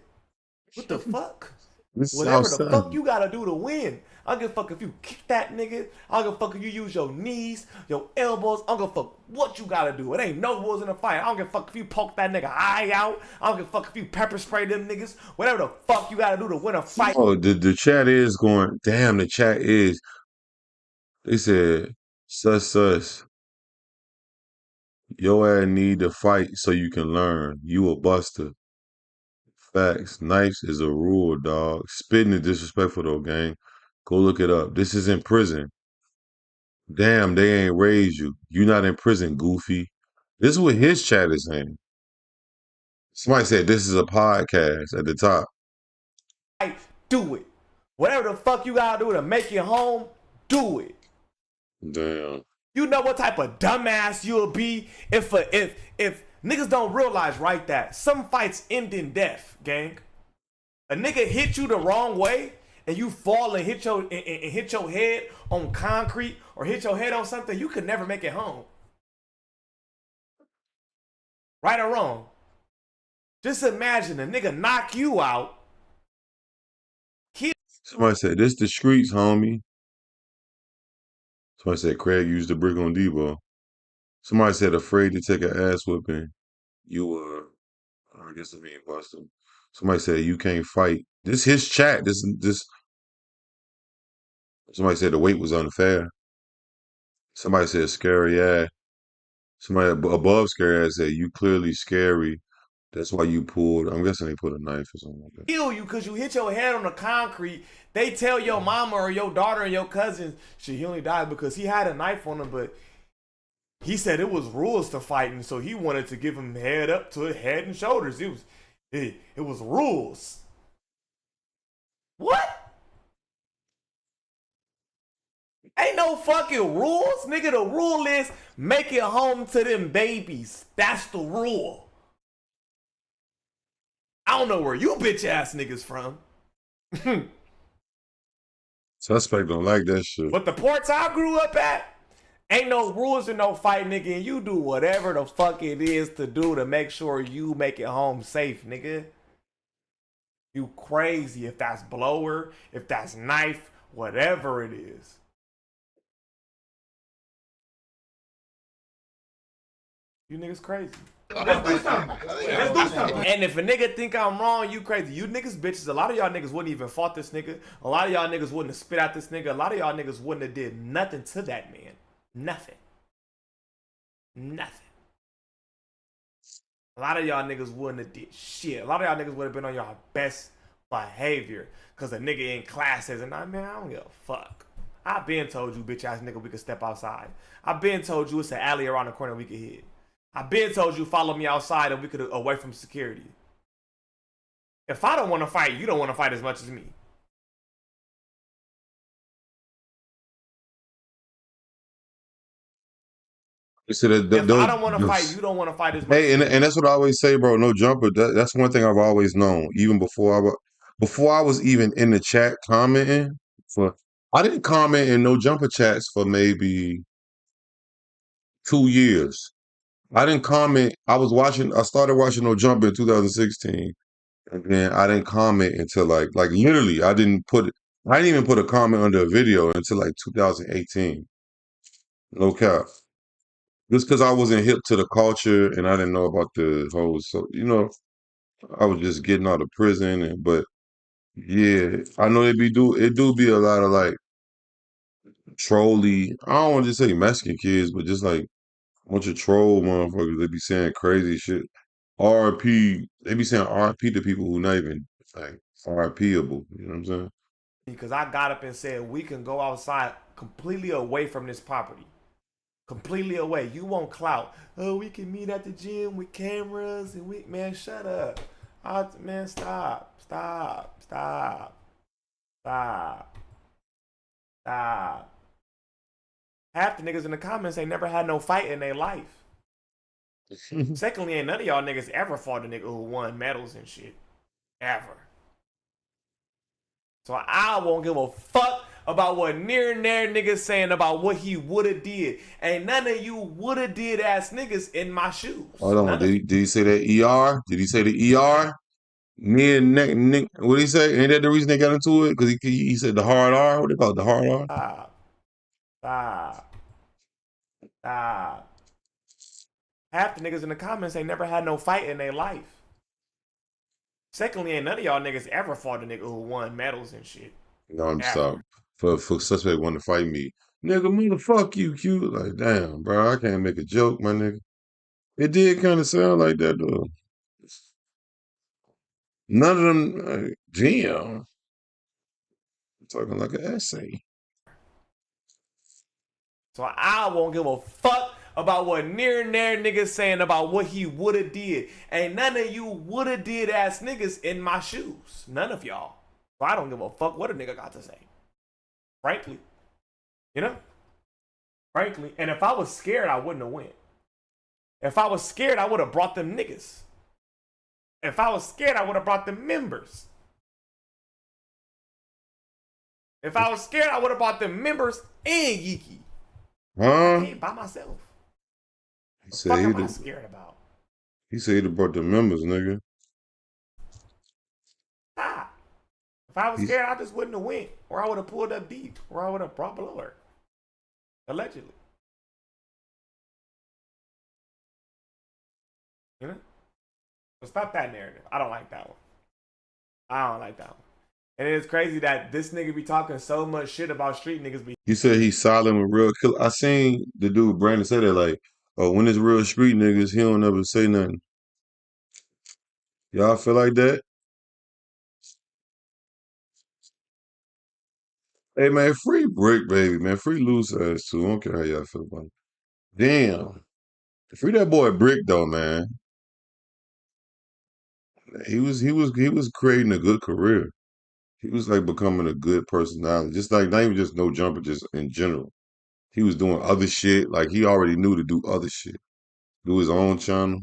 C: What the fuck? Whatever the fuck you gotta do to win. I don't give a fuck if you kick that nigga. I don't give a fuck if you use your knees, your elbows. I don't give a fuck what you gotta do. It ain't no rules in the fight. I don't give a fuck if you poke that nigga eye out. I don't give a fuck if you pepper spray them niggas. Whatever the fuck you gotta do to win a fight.
B: Oh, the chat is going, damn, the chat is. They said, sus. Your ass need to fight so you can learn. You a buster. Facts. Knives is a rule, dog. Spitting is disrespectful though, gang. Go look it up. This is in prison. Damn, they ain't raised you. You not in prison, goofy. This is what his chat is saying. Somebody said this is a podcast at the top.
C: Do it. Whatever the fuck you gotta do to make it home, do it.
B: Damn.
C: You know what type of dumbass you'll be if niggas don't realize right that some fights end in death, gang. A nigga hit you the wrong way and you fall and hit your head on concrete or hit your head on something, you could never make it home. Right or wrong? Just imagine a nigga knock you out.
B: Somebody said this the streets, homie. Somebody said Craig used the brick on Debo. Somebody said afraid to take an ass whipping. You I guess I mean busted. Somebody said you can't fight. This his chat. This. Somebody said the weight was unfair. Somebody said scary ass. Somebody above scary ass said you clearly scary. That's why you pulled. I'm guessing they put a knife or something like that.
C: Kill you because you hit your head on the concrete. They tell your mama or your daughter or your cousins, he only died because he had a knife on him, but he said it was rules to fighting, so he wanted to give him head up to head and shoulders. It was rules. What? Ain't no fucking rules, nigga. The rule is make it home to them babies. That's the rule. I don't know where you bitch ass niggas from.
B: Suspect don't like that shit.
C: But the ports I grew up at, ain't no rules and no fight, nigga. And you do whatever the fuck it is to do to make sure you make it home safe, nigga. You crazy if that's blower, if that's knife, whatever it is. You niggas crazy. Let's do something. And if a nigga think I'm wrong, you crazy. You niggas bitches, a lot of y'all niggas wouldn't even fought this nigga. A lot of y'all niggas wouldn't have spit out this nigga. A lot of y'all niggas wouldn't have did nothing to that man. Nothing. A lot of y'all niggas wouldn't have did shit. A lot of y'all niggas would have been on y'all best behavior. Cause a nigga in class says, man, I don't give a fuck. I been told you, bitch ass nigga, we could step outside. I been told you it's an alley around the corner we could hit. I been told you follow me outside and we could away from security. If I don't want to fight, you don't want to fight as much as me. If I don't want to fight, you don't want to fight as much.
B: Hey, and that's what I always say, bro. No jumper. That's one thing I've always known. Even before before I was even in the chat commenting, I didn't comment in no jumper chats for maybe 2 years. I didn't comment. I started watching No Jumper in 2016. And then I didn't comment until like literally I didn't even put a comment under a video until like 2018. No cap. Just because I wasn't hip to the culture and I didn't know about the whole, so I was just getting out of prison but yeah, I know it do be a lot of like trolly. I don't want to just say Mexican kids, but just like a bunch of troll motherfuckers. They be saying crazy shit. RP, they be saying RP to people who not even like RPable. You know what I'm saying?
C: Because I got up and said we can go outside completely away from this property. Completely away. You won't clout. Oh, we can meet at the gym with cameras and man, shut up. Man, stop. Half the niggas in the comments ain't never had no fight in their life. Secondly, ain't none of y'all niggas ever fought a nigga who won medals and shit. Ever. So I won't give a fuck about what near and there niggas saying about what he woulda did. Ain't none of you woulda did ass niggas in my shoes.
B: Hold on. Did he say that ER? Did he say the ER? Near neck. What did he say? Ain't that the reason they got into it? Because he said the hard R. What they call it? The hard R?
C: Stop. Half the niggas in the comments ain't never had no fight in their life. Secondly, ain't none of y'all niggas ever fought a nigga who won medals and shit.
B: No, I'm sorry. For suspect wanting to fight me. Nigga, motherfuck you, Q. Like, damn, bro, I can't make a joke, my nigga. It did kind of sound like that, though. None of them, damn. I'm talking like an essay.
C: So I won't give a fuck about what near and there niggas saying about what he woulda did. Ain't none of you woulda did ass niggas in my shoes. None of y'all. So I don't give a fuck what a nigga got to say. Frankly. You know? Frankly. And if I was scared, I wouldn't have went. If I was scared, I would have brought them niggas. If I was scared, I would have brought them members. If I was scared, I would have brought them members and Yiki.
B: Huh?
C: I came by myself.
B: He
C: What the
B: said
C: fuck am I scared about?
B: He said he'd have brought the members, nigga.
C: Stop. If I was scared, I just wouldn't have went. Or I would have pulled up deep. Or I would have brought below her. Allegedly. You know? So stop that narrative. I don't like that one. I don't like that one. And it's crazy that this nigga be talking so much shit about street niggas.
B: He said he's silent with real killer. I seen the dude Brandon say that, like, oh, when it's real street niggas, he don't ever say nothing. Y'all feel like that? Hey, man, free Brick, baby, man. Free loose ass, too. I don't care how y'all feel about it. Damn. Free that boy Brick, though, man. He was creating a good career. He was, like, becoming a good personality. Just, like, not even just No Jumper, just in general. He was doing other shit. Like, he already knew to do other shit. Do his own channel.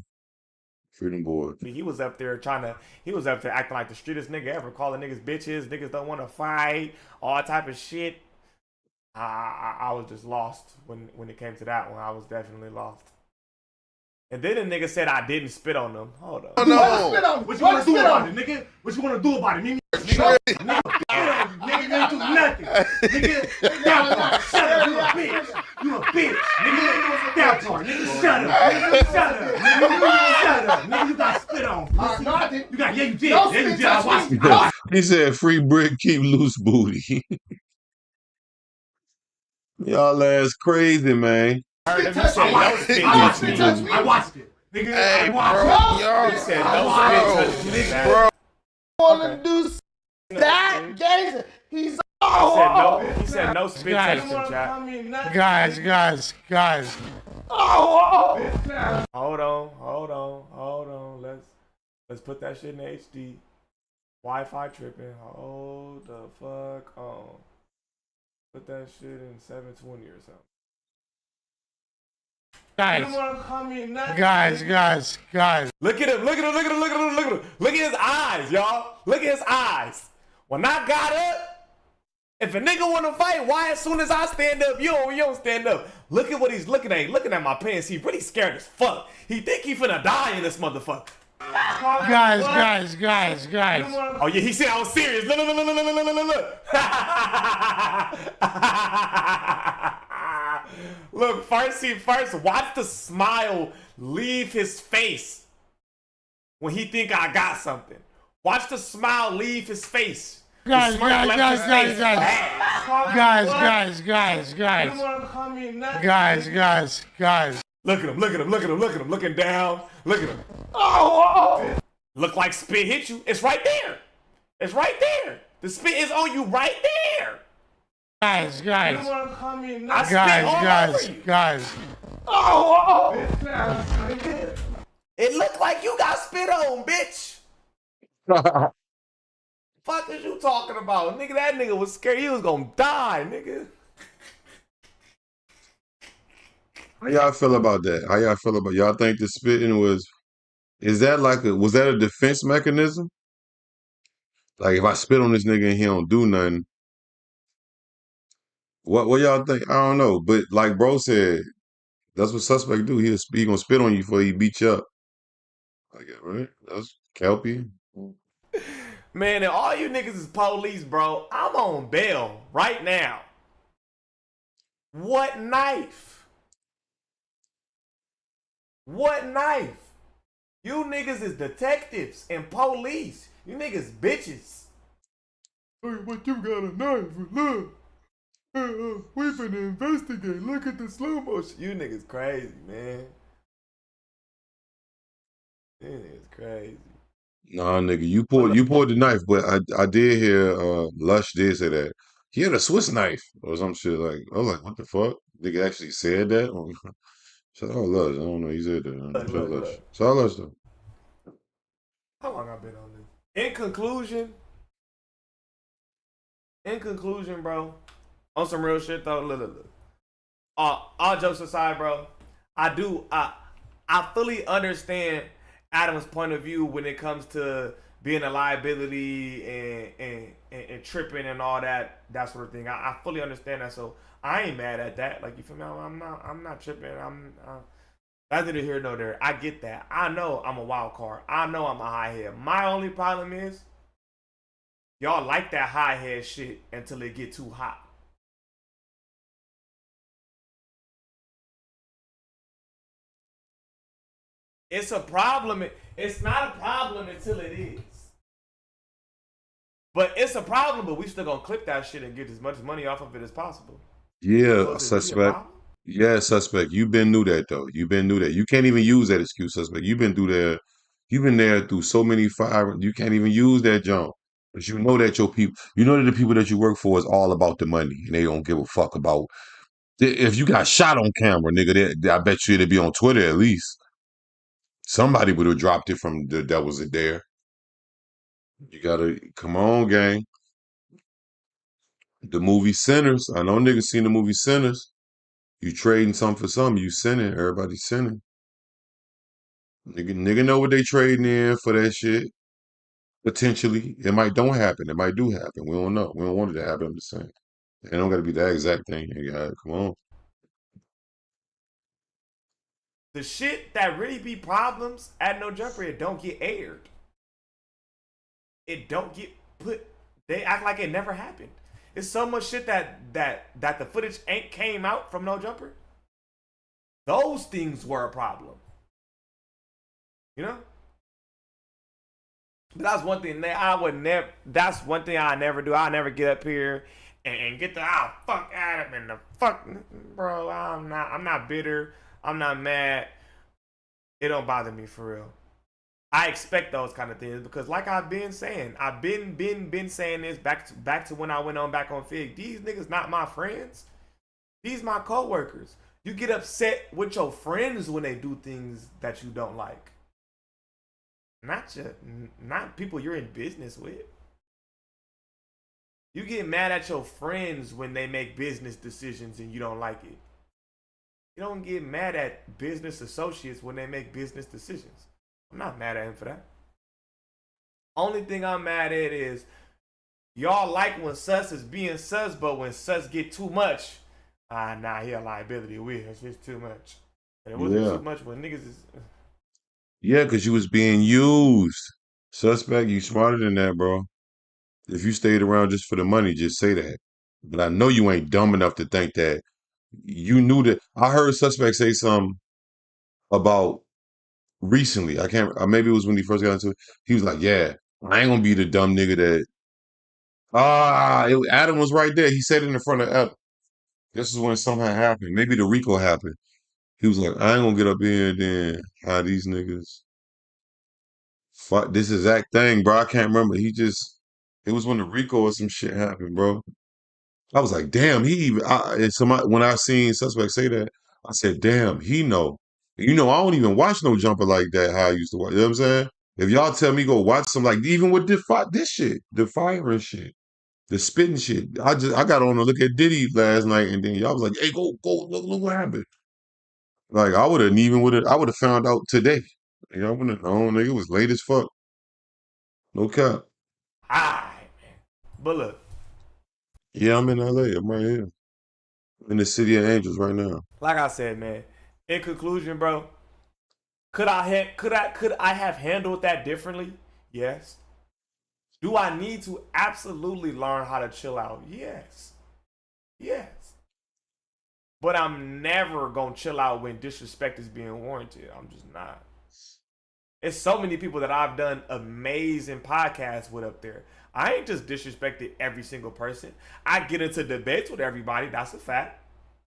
B: Freedom boy.
C: He was up there acting like the streetest nigga ever, calling niggas bitches, niggas don't want to fight, all type of shit. I was just lost when it came to that one. I was definitely lost. And then the nigga said I didn't spit on them. Hold on.
E: Oh, no.
H: What you want to do about it, nigga? What you want to do about it? Nigga, nigga, you ain't do nothing. Nigga, shut up, you a bitch. You a bitch, nigga. That part, nigga, shut up. Nigga, shut up. Nigga, shut up. Nigga, you got spit on. No, I didn't. You got, yeah, you did. Yeah, you did. I watched it.
B: He said, free Brick, keep loose booty. Y'all ass crazy, man.
H: I watched it. I watched it. Nigga,
E: Hey,
H: I watched
E: bro,
H: it.
C: He said no spit touching it,
E: bro.
C: man.
E: Want to do that? Gangster. He's
C: He said no spit touching him, chat.
H: Guys.
C: Hold on. Let's put that shit in HD. Wi-Fi tripping. Hold the fuck on. Put that shit in 720 or something.
H: Guys, guys.
C: Look at him, look at him, look at him, look at him, look at him. Look at his eyes, y'all. Look at his eyes. When I got up, if a nigga wanna fight, why as soon as I stand up, you don't stand up? Look at what he's looking at. He's looking at my pants. He really scared as fuck. He think he finna die in this motherfucker.
H: Guys.
C: Oh yeah, he said I was serious. Look. Look, first, watch the smile leave his face when he think I got something. Watch the smile leave his face.
H: Guys.
C: Guys. Look at him, looking down. Look at him. Oh. Look like spit hit you. It's right there. It's right there. The spit is on you right there.
H: Guys.
C: I spit all over you. Oh. It looked like you got spit on, bitch. Fuck is you talking about? Nigga, that nigga was scared. He was gonna die, nigga.
B: How y'all feel about that? Y'all think the spitting was that a defense mechanism? Like if I spit on this nigga and he don't do nothing, what y'all think? I don't know. But like bro said, that's what suspect do. He gonna spit on you before he beat you up. Like right? That's Kelpie.
C: Man, and all you niggas is police, bro. I'm on bail right now. What knife? What knife? You niggas is detectives and police. You niggas bitches.
H: Hey, but you got a knife, look. We finna investigate. Look at the slow motion.
C: You niggas crazy, man. You niggas crazy.
B: Nah, nigga, you pulled the knife, but I did hear Lush did say that he had a Swiss knife or some shit. Like I was like, what the fuck? Nigga actually said that. Shout out Lush. I don't know. He said that. Shout out Lush. Shout out Lush though.
C: How long I been on this? In conclusion, bro. On some real shit though. Look. All jokes aside, bro. I fully understand Adam's point of view when it comes to being a liability and tripping and all that sort of thing. I fully understand that, so I ain't mad at that. Like you feel me? I'm not tripping. That's neither here nor there. I get that. I know I'm a wild card. I know I'm a high head. My only problem is y'all like that high head shit until it get too hot. It's a problem. It's not a problem until it is. But it's a problem, but we still gonna clip that shit and get as much money off of it as possible.
B: Yeah, suspect. Yeah, suspect. You've been through that though. You can't even use that excuse, suspect. You've been there through so many fire. You can't even use that jump. But you know that your people, you know that the people that you work for is all about the money, and they don't give a fuck about if you got shot on camera, nigga. I bet you it'd be on Twitter at least. Somebody would have dropped it from that was it there. You gotta come on, gang. The movie Sinners. I know niggas seen the movie Sinners. You trading some for some. You sinning. Everybody sinning. Nigga know what they trading in for that shit. Potentially. It might don't happen. It might do happen. We don't know. We don't want it to happen. I'm just saying. It don't gotta be that exact thing. You gotta, come on.
C: The shit that really be problems at No Jumper, it don't get aired. It don't get put. They act like it never happened. It's so much shit that the footage ain't came out from No Jumper. Those things were a problem. You know? But that's one thing I would never. That's one thing I never do. I never get up here and get the fuck Adam and the fuck, bro. I'm not bitter. I'm not mad. It don't bother me for real. I expect those kind of things because, like I've been saying, I've been saying this back to when I went on back on Fig. These niggas not my friends. These my coworkers. You get upset with your friends when they do things that you don't like. Not people you're in business with. You get mad at your friends when they make business decisions and you don't like it. You don't get mad at business associates when they make business decisions. I'm not mad at him for that. Only thing I'm mad at is y'all like when sus is being sus, but when sus get too much, nah, he a liability. It's just too much. And it wasn't too much when niggas is.
B: Yeah, because you was being used. Suspect, you smarter than that, bro. If you stayed around just for the money, just say that. But I know you ain't dumb enough to think that you knew that. I heard Suspect say something about recently. I can't. Maybe it was when he first got into it. He was like, "Yeah, I ain't gonna be the dumb nigga that." Adam was right there. He said it in front of Adam. This is when something happened. Maybe the Rico happened. He was like, "I ain't gonna get up here and then how these niggas fuck this exact thing, bro." I can't remember. It was when the Rico or some shit happened, bro. I was like, damn, when I seen Suspect say that, I said, damn, he know. I don't even watch no jumper like that, how I used to watch. You know what I'm saying? If y'all tell me go watch some, like, even with this shit, the firing shit, the spitting shit, I got on to look at Diddy last night, and then y'all was like, hey, go, look what happened. Like, I would have found out today. I wouldn't have known, nigga, it was late as fuck. No cap.
C: Alright, man. But look.
B: Yeah, I'm in LA. I'm right here. In the city of angels right now.
C: Like I said, man. In conclusion, bro, could I have handled that differently? Yes. Do I need to absolutely learn how to chill out? Yes. Yes. But I'm never gonna chill out when disrespect is being warranted. I'm just not. It's so many people that I've done amazing podcasts with up there. I ain't just disrespected every single person. I get into debates with everybody. That's a fact.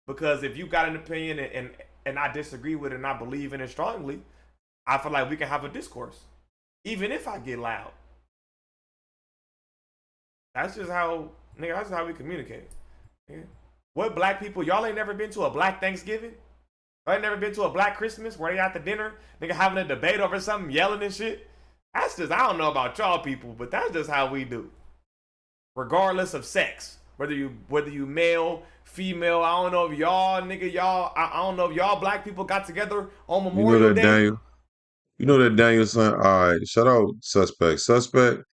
C: Because if you got an opinion and I disagree with it and I believe in it strongly, I feel like we can have a discourse. Even if I get loud. That's just how we communicate. Yeah. What black people, y'all ain't never been to a black Thanksgiving? Y'all ain't never been to a black Christmas where they at the dinner, nigga having a debate over something, yelling and shit? That's just, I don't know about y'all people, but that's just how we do. Regardless of sex. Whether you male, female, I don't know if y'all, I don't know if y'all black people got together on Memorial Day.
B: Daniel? You know that Daniel son? All right, shout out Suspect. Suspect,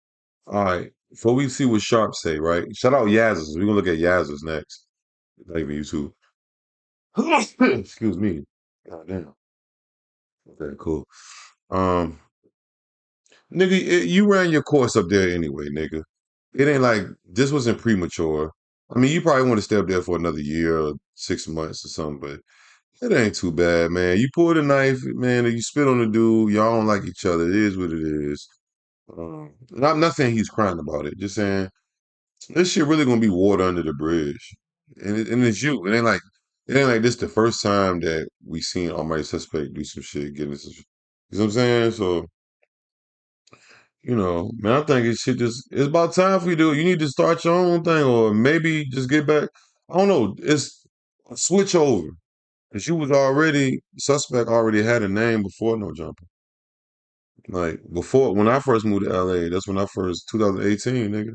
B: all right, before we see what Sharp say, right? Shout out Yazzers. We're going to look at Yazzers next. Not even YouTube. Excuse me. God damn. Okay, cool. Nigga, you ran your course up there anyway, nigga. It ain't like, this wasn't premature. I mean, you probably want to stay up there for another year or 6 months or something, but it ain't too bad, man. You pulled a knife, man, and you spit on the dude. Y'all don't like each other. It is what it is. Not saying he's crying about it. Just saying this shit really gonna be water under the bridge, and it's you. It ain't like this the first time that we seen Almighty Suspect do some shit, getting some. You know what I'm saying? So man, I think it's about time for you to. You need to start your own thing, or maybe just get back. I don't know. It's a switch over. Cause you was already Suspect already had a name before No Jumper. Like before when I first moved to LA, that's when I first 2018, nigga.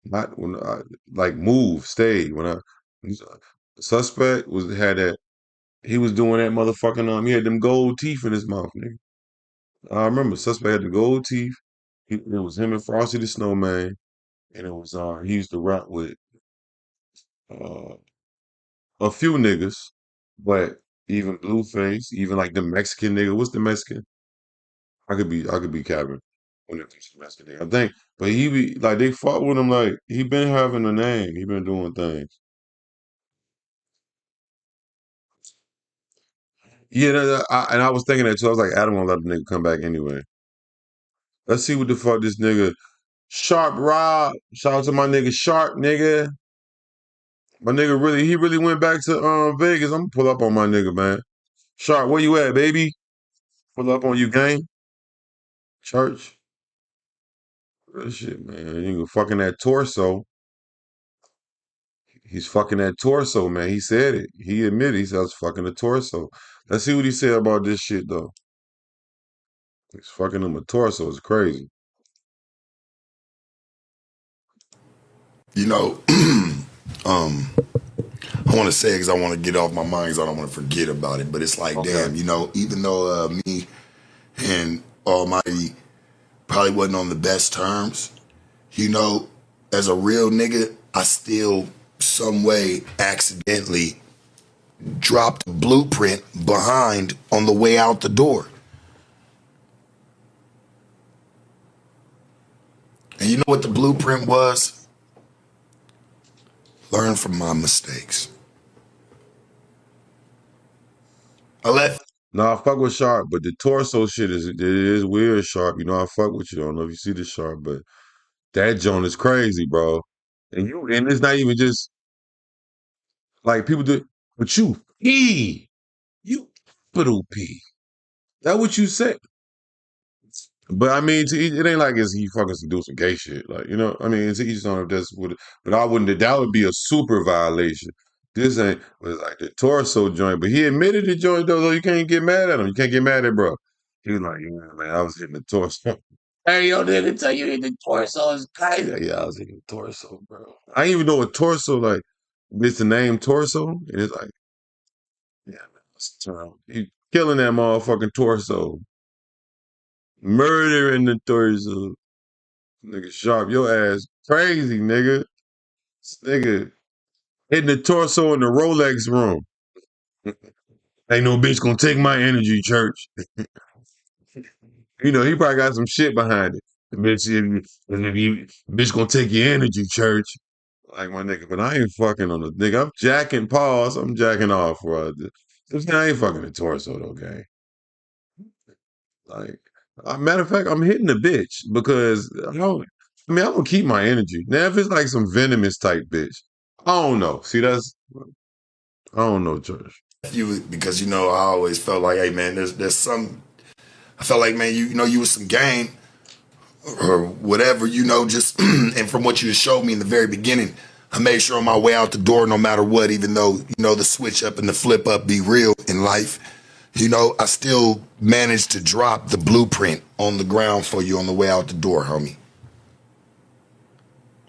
B: Not when I like moved, stayed. Suspect had that he was doing that motherfucking he had them gold teeth in his mouth, nigga. I remember Suspect had the gold teeth. It was him and Frosty the Snowman, and it was he used to rap with uh a few niggas, but even Blueface, even like the Mexican nigga. What's the Mexican? I could be capping when it comes to Mexican nigga. I think, but he be like they fought with him like he been having a name. He been doing things. Yeah, and I was thinking that too. I was like, Adam won't let the nigga come back anyway. Let's see what the fuck this nigga Sharp Rob. Shout out to my nigga Sharp, nigga. My nigga he really went back to Vegas. I'm gonna pull up on my nigga, man. Sharp, where you at, baby? Pull up on you, gang. Church. Real shit, man. You fucking that torso. He's fucking that torso, man. He said it. He admitted he said I was fucking the torso. Let's see what he said about this shit though. He's fucking him a torso. It's crazy.
I: You know, I want to say it because I want to get off my mind because I don't want to forget about it. But it's like,
B: Okay.
I: damn, you know, even though me and Almighty probably wasn't on the best terms, you know, as a real nigga, I still some way accidentally dropped a blueprint behind on the way out the door. And you know what the blueprint was? Learn from my mistakes.
B: No, I fuck with Sharp, but the torso shit is weird, Sharp. You know, I fuck with you. I don't know if you see the Sharp, but that joint is crazy, bro. And it's not even just like people do, but you little pee. That what you say? But I mean, it ain't like he fucking do some gay shit. Like, you know, I mean, it's each on if that's what. But I wouldn't. That would be a super violation. This ain't was like the torso joint. But he admitted the joint though. You can't get mad at him. You can't get mad at bro. He was like, yeah, man, I was hitting the torso. Hey, yo, nigga, tell you hit the torso is crazy. Yeah, I was hitting the torso, bro. I didn't even know a torso like. It's the name torso, and it's like, yeah, man, he killing that motherfucking torso. Murder in the torso. Nigga Sharp, your ass crazy, nigga. This nigga hitting the torso in the Rolex room. Ain't no bitch gonna take my energy, church. You know, he probably got some shit behind it. The bitch gonna take your energy, church. Like my nigga, but I ain't fucking on the nigga. I'm jacking pause. I'm jacking off, bro. This guy ain't fucking the torso, though, gang. Like, matter of fact, I'm hitting the bitch because I'm gonna keep my energy. Now, if it's like some venomous type bitch, I don't know. See, I don't know, Church.
I: Because, you know, I always felt like, hey, man, there's some, I felt like, man, you know, you was some game or whatever, you know, just, and from what you just showed me in the very beginning, I made sure on my way out the door, no matter what, even though, you know, the switch up and the flip up be real in life, you know, I still managed to drop the blueprint on the ground for you on the way out the door, homie.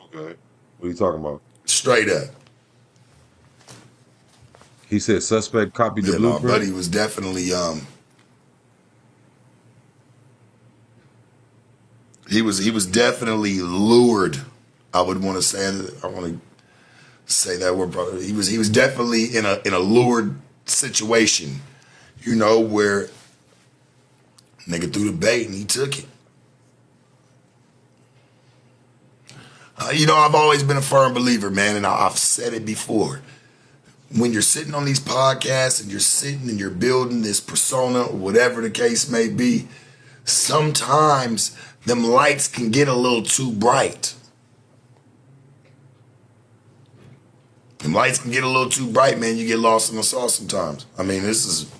B: Okay. What are you talking about?
I: Straight up.
B: He said suspect copied the blueprint?
I: My buddy was definitely, he was definitely lured. I would want to say that word. Probably. He was definitely in a lured situation, you know, where nigga threw the bait and he took it. You know, I've always been a firm believer, man, and I've said it before. When you're sitting on these podcasts and you're sitting and you're building this persona or whatever the case may be, sometimes them lights can get a little too bright. Them lights can get a little too bright, man. You get lost in the sauce sometimes. I mean, this is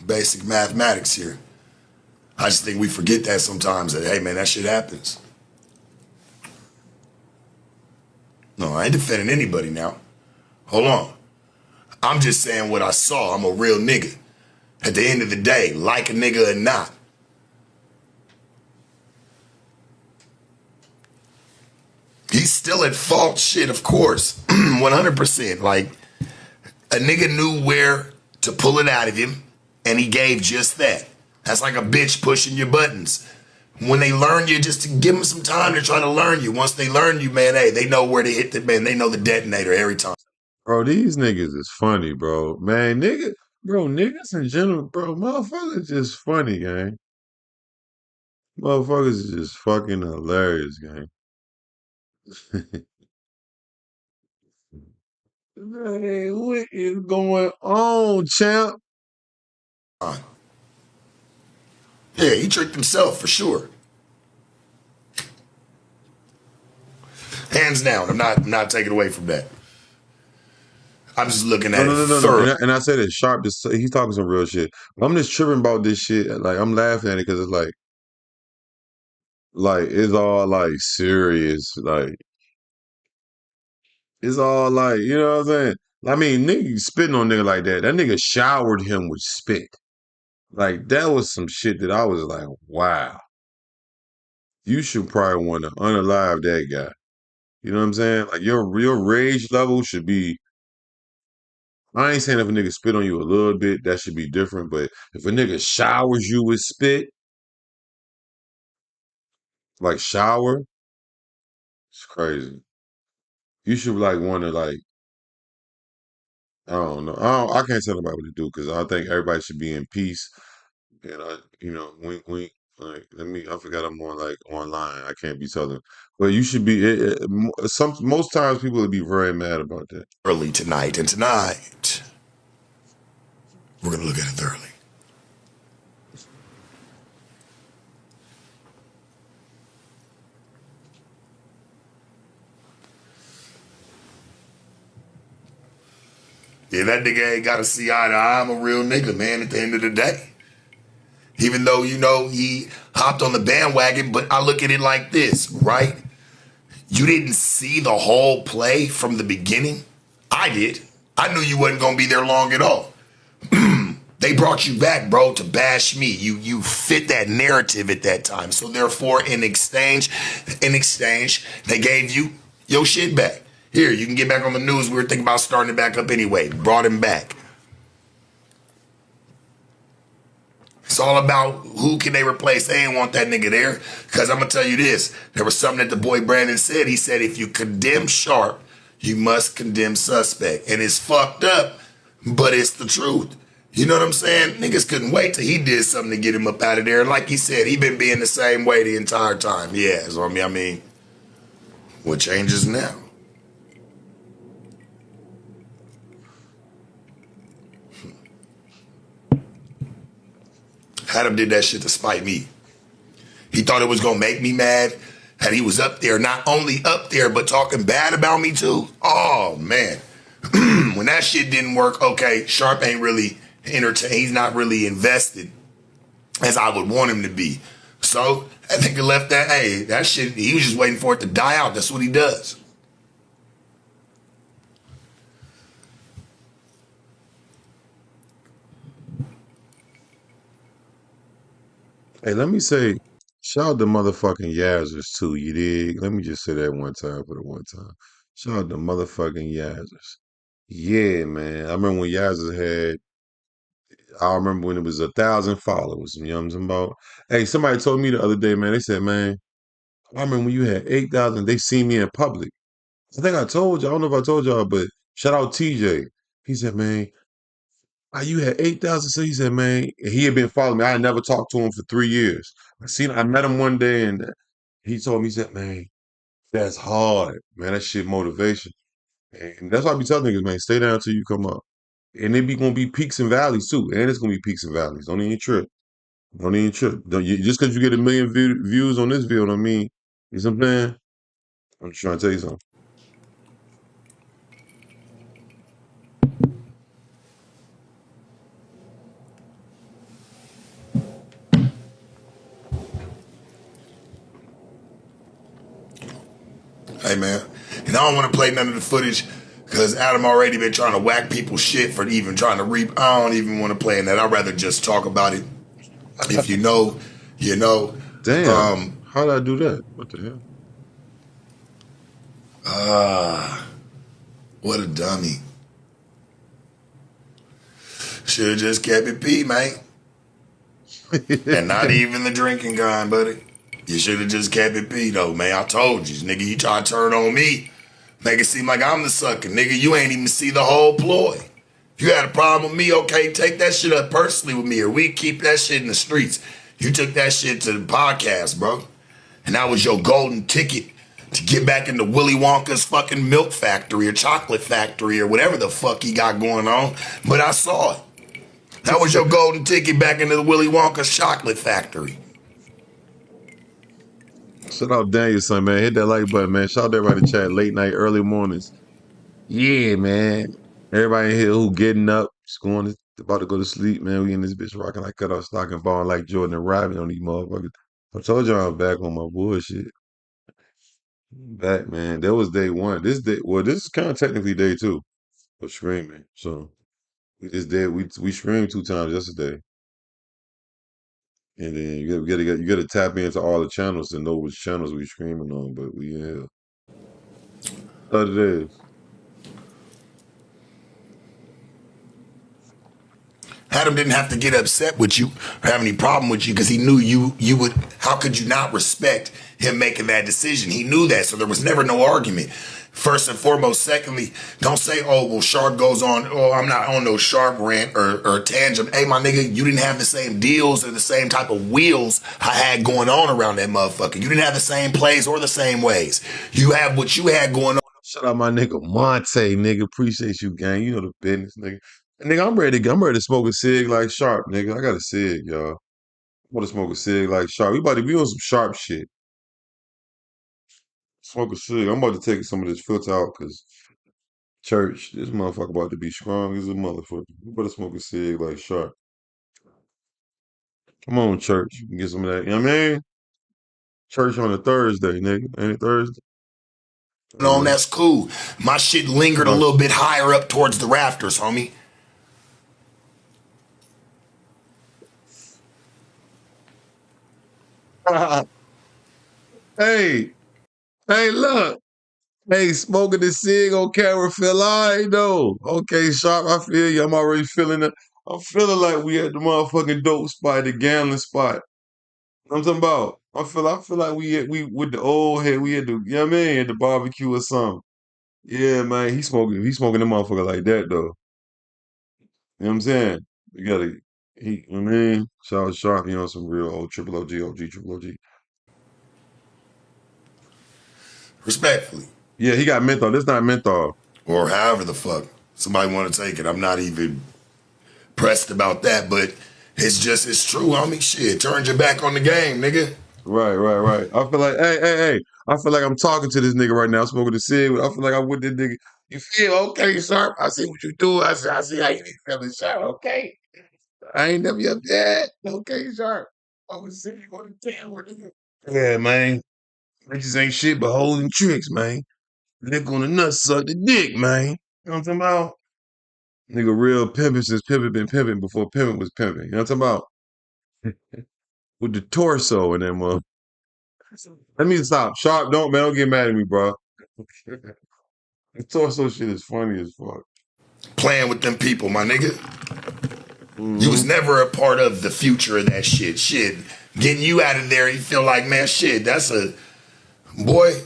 I: basic mathematics here. I just think we forget that sometimes, that, hey, man, that shit happens. No, I ain't defending anybody now. Hold on. I'm just saying what I saw. I'm a real nigga. At the end of the day, like a nigga or not. He's still at fault, shit, of course. 100%. Like, a nigga knew where to pull it out of him, and he gave just that. That's like a bitch pushing your buttons. When they learn you, just to give them some time to try to learn you. Once they learn you, man, hey, they know where to hit the, man, they know the detonator every time.
B: Bro, these niggas is funny, bro. Man, niggas in general, bro, motherfuckers just funny, gang. Motherfuckers is just fucking hilarious, gang. Man, what is going on, champ?
I: Yeah, he tricked himself for sure. Hands down, I'm not taking away from that. I'm just looking at it thoroughly.
B: And I said it sharp. He's talking some real shit. I'm just tripping about this shit. Like I'm laughing at it because it's like it's all like serious. Like it's all like, you know what I'm saying? I mean, nigga spitting on nigga like that. That nigga showered him with spit. Like that was some shit that I was like, wow. You should probably want to unalive that guy. You know what I'm saying? Like your rage level should be I ain't saying if a nigga spit on you a little bit, that should be different. But if a nigga showers you with spit, like shower, it's crazy. You should like want to like, I don't know. I can't tell nobody what to do because I think everybody should be in peace. And wink, wink. Like, I forgot I'm on like online. I can't be telling. But you should be. Most times people would be very mad about that.
I: Early tonight, and tonight we're gonna look at it thoroughly. Yeah, that nigga ain't gotta see eye to eye. I'm a real nigga, man, at the end of the day. Even though, he hopped on the bandwagon, but I look at it like this, right? You didn't see the whole play from the beginning. I did. I knew you wasn't gonna be there long at all. They brought you back, bro, to bash me. You fit that narrative at that time. So therefore, in exchange, they gave you your shit back. Here, you can get back on the news. We were thinking about starting it back up anyway. Brought him back. It's all about who can they replace. They ain't want that nigga there. Because I'm going to tell you this. There was something that the boy Brandon said. He said, if you condemn Sharp, you must condemn Suspect. And it's fucked up, but it's the truth. You know what I'm saying? Niggas couldn't wait till he did something to get him up out of there. And like he said, he been being the same way the entire time. Yeah, so I mean, what changes now? Adam did that shit to spite me. He thought it was gonna make me mad. And he was up there, not only up there, but talking bad about me too. Oh man. When that shit didn't work, okay, Sharp ain't really entertained. He's not really invested as I would want him to be. So I think he left that, hey, that shit, he was just waiting for it to die out. That's what he does.
B: Hey, let me say, shout out to motherfucking Yazzers too, you dig? Let me just say that one time for the one time. Shout out to motherfucking Yazzers. Yeah, man. I remember when Yazzers had, I remember when it was 1,000 followers. You know what I'm talking about? Hey, somebody told me the other day, man, they said, man, I remember when you had 8,000, they see me in public. I think I told you, I don't know if I told y'all, but shout out TJ. He said, man, you had 8,000. So he said, man, he had been following me. I had never talked to him for 3 years. I met him one day and he told me, he said, man, that's hard, man. That shit motivation. And that's why I be telling niggas, man, stay down till you come up. And it be gonna be peaks and valleys too. And it's gonna be peaks and valleys. Don't even trip. Don't even trip. Just because you get a million views on this video don't mean, you know what I'm saying? I'm just trying to tell you something.
I: Hey, man. And I don't want to play none of the footage because Adam already been trying to whack people's shit for even trying to reap. I don't even want to play in that. I'd rather just talk about it. If you know, you know.
B: Damn. How did I do that? What the hell?
I: What a dummy. Should have just kept it P, man. And not even the drinking gun, buddy. You should have just kept it P, though, man. I told you, nigga, you try to turn on me. Make it seem like I'm the sucker. Nigga, you ain't even see the whole ploy. If you had a problem with me, okay, take that shit up personally with me, or we keep that shit in the streets. You took that shit to the podcast, bro. And that was your golden ticket to get back into Willy Wonka's fucking milk factory or chocolate factory or whatever the fuck he got going on. But I saw it. That was your golden ticket back into the Willy Wonka's chocolate factory.
B: Shout out Danielson, man. Hit that like button, man. Shout out to everybody in the chat. Late night, early mornings. Yeah, man. Everybody in here who getting up, just about to go to sleep, man. We in this bitch rocking like cut off stock and balling like Jordan and Robin on these motherfuckers. I told y'all I'm back on my bullshit. Back, man. That was day one. This is kind of technically day two of streaming. So we streamed 2 times yesterday. And then you gotta tap into all the channels to know which channels we streaming on. But yeah. What it is.
I: Adam didn't have to get upset with you or have any problem with you because he knew you would. How could you not respect him making that decision? He knew that, so there was never no argument. First and foremost. Secondly, don't say, oh, well, Sharp goes on, oh, I'm not on no Sharp rant or tangent. Hey, my nigga, you didn't have the same deals or the same type of wheels I had going on around that motherfucker. You didn't have the same plays or the same ways. You have what you had going on.
B: Shout out my nigga Monte, nigga. Appreciate you, gang. You know the business, nigga. And nigga, I'm ready to smoke a cig like Sharp, nigga. I got a cig, y'all. I want to smoke a cig like Sharp. We about to be on some Sharp shit. Smoke a cig. I'm about to take some of this filter out because church, this motherfucker about to be strong as a motherfucker. We better smoke a cig like Sharp. Come on, church. You can get some of that. You know what I mean? Church on a Thursday, nigga. Ain't it Thursday?
I: That's cool. My shit lingered a little bit higher up towards the rafters, homie.
B: Hey, look. Hey, smoking the cig on camera feel all right, though. Okay, Sharp, I feel you. I'm already feeling it. I'm feeling like we at the motherfucking dope spot, the gambling spot. I'm talking about. I feel like we with the old head. We at the, you know what I mean, at the barbecue or something. Yeah, man. He smoking the motherfucker like that though. You know what I'm saying? You gotta, you know what I mean? Shout out Sharp, you know, some real old triple OG, triple OG.
I: Respectfully.
B: Yeah, he got menthol. This not menthol.
I: Or however the fuck somebody want to take it. I'm not even pressed about that, but it's true, homie. Shit, turned your back on the game, nigga.
B: Right. I feel like, hey. I feel like I'm talking to this nigga right now, smoking the cig. I feel like I'm with this nigga. You feel okay, Sharp? I see what you do. I see how you be feeling, Sharp. Okay. I ain't never up there. Okay, Sharp. I was sitting on the camera, nigga. Yeah, man. Bitches ain't shit but holding tricks, man. Lick on the nuts, suck the dick, man. You know what I'm talking about? Nigga real pimping since pimping been pimping before pimping was pimping. You know what I'm talking about? With the torso and them, let me stop. Sharp, don't get mad at me, bro. The torso shit is funny as fuck.
I: Playing with them people, my nigga. You was never a part of the future of that shit. Shit. Getting you out of there, you feel like, man, shit, that's a, boy,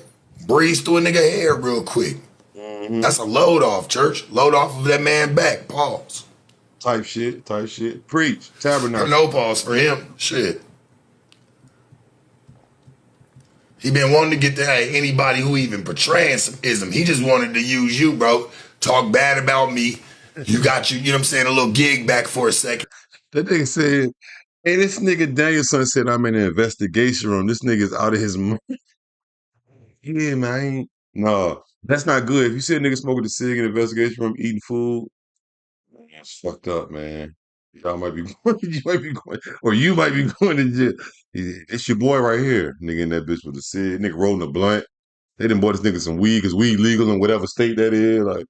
I: breeze through a nigga hair real quick. That's a load off, church. Load off of that man back. Pause.
B: Type shit. Preach. Tabernacle.
I: No pause for him. Shit. He been wanting to get to anybody who even portraying some ism. He just wanted to use you, bro. Talk bad about me. You got you know what I'm saying, a little gig back for a second.
B: That nigga said, hey, this nigga Danielson said I'm in an investigation room. This nigga's out of his mind. Yeah, man. No, that's not good. If you see a nigga smoking a cig in an investigation room, eating food, that's fucked up, man. Y'all might be going, you might be going to jail. It's your boy right here, nigga in that bitch with the cig, nigga rolling a blunt. They done bought this nigga some weed because weed legal in whatever state that is. Like,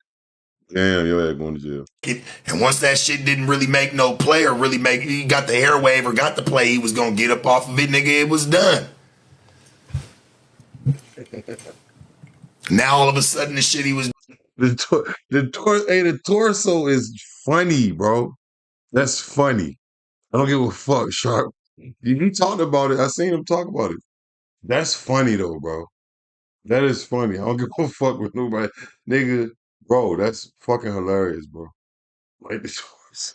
B: damn, your ass going to jail.
I: And once that shit didn't really make no play or really make, he got the hair wave or got the play, he was gonna get up off of it, nigga, it was done. Now all of a sudden the shit he was
B: the torso is funny, bro. That's funny. I don't give a fuck, Sharp. He talked about it. I seen him talk about it. That's funny though, bro. That is funny. I don't give a fuck with nobody. Nigga, bro, that's fucking hilarious, bro. Like the torso.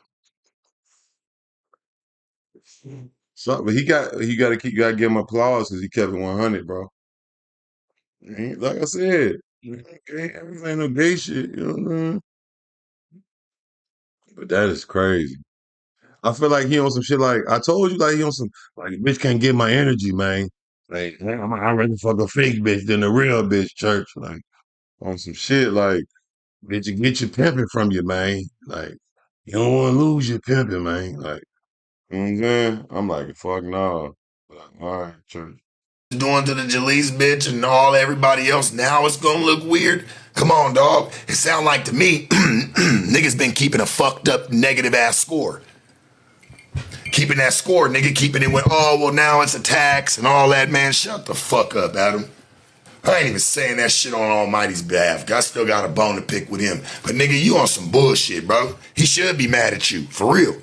B: So, but you gotta give him applause because he kept it 100, bro. Like I said, everything ain't no gay shit, you know what I mean? But that is crazy. I feel like he on some shit like, I told you, like he on some, like, bitch can't get my energy, man. Like, I'd rather fuck a fake bitch than a real bitch, church. Like, on some shit like, bitch, you get your pimping from you, man. Like, you don't want to lose your pimping, man. Like, you know what I'm saying? I'm like, fuck no. Like, all right, church.
I: Doing to the Jalise bitch and all everybody else, now it's gonna look weird. Come on, dog. It sound like to me, niggas been keeping a fucked up negative ass score. Keeping that score, nigga, keeping it with, oh, well, now it's a tax and all that, man. Shut the fuck up, Adam. I ain't even saying that shit on Almighty's behalf. I still got a bone to pick with him. But nigga, you on some bullshit, bro. He should be mad at you, for real.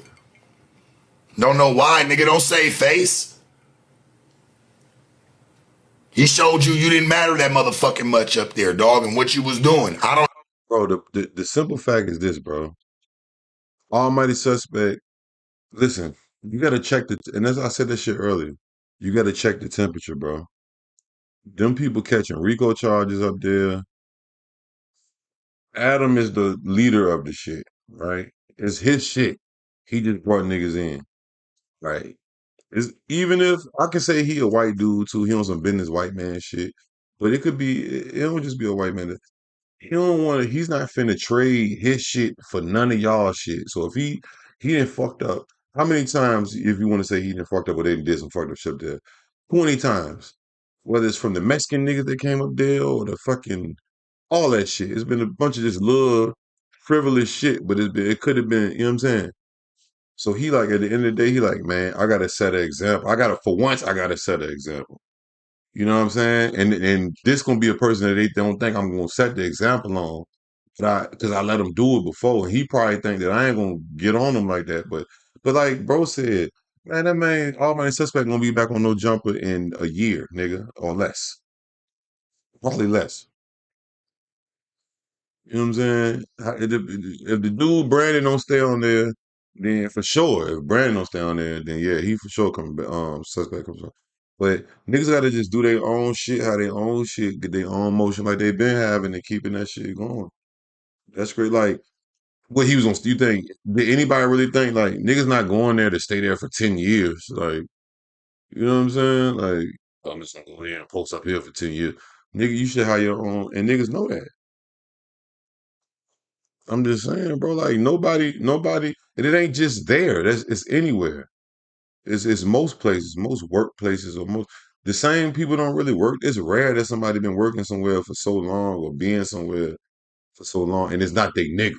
I: Don't know why, nigga. Don't save face. He showed you didn't matter that motherfucking much up there, dog, and what you was doing. I don't.
B: Bro, the simple fact is this, bro. Almighty suspect. Listen, you gotta check and as I said that shit earlier, you gotta check the temperature, bro. Them people catching RICO charges up there. Adam is the leader of the shit, right? It's his shit. He just brought niggas in, right? It's, even if I can say he a white dude too, he on some business white man shit. But it could be, it don't just be a white man. He don't want to. He's not finna trade his shit for none of y'all shit. So if he didn't fucked up, how many times if you want to say he didn't fucked up or they did some fucked up shit there? 20 times. Whether it's from the Mexican niggas that came up there or the fucking all that shit. It's been a bunch of this little frivolous shit, but it could have been, you know what I'm saying? So he like at the end of the day, he like, man, I gotta set an example. For once I gotta set an example. You know what I'm saying? And this gonna be a person that they don't think I'm gonna set the example on, but because I let him do it before, and he probably think that I ain't gonna get on him like that. But like bro said, man, that man, all my suspect gonna be back on no jumper in a year, nigga, or less, probably less. You know what I'm saying? If the dude Brandon don't stay on there, then for sure. If Brandon don't stay on there, then yeah, he for sure coming back. Suspect comes on. But niggas gotta just do their own shit, how their own shit, get their own motion like they've been having and keeping that shit going. That's great. Like what he was on. You think did anybody really think like niggas not going there to stay there for 10 years? Like you know what I'm saying? Like I'm just gonna go here and post up here for 10 years. Nigga, you should have your own, and niggas know that. I'm just saying, bro. Like nobody, and it ain't just there. It's anywhere. It's most places, most workplaces, or most the same people don't really work. It's rare that somebody been working somewhere for so long or being somewhere for so long, and it's not they niggas.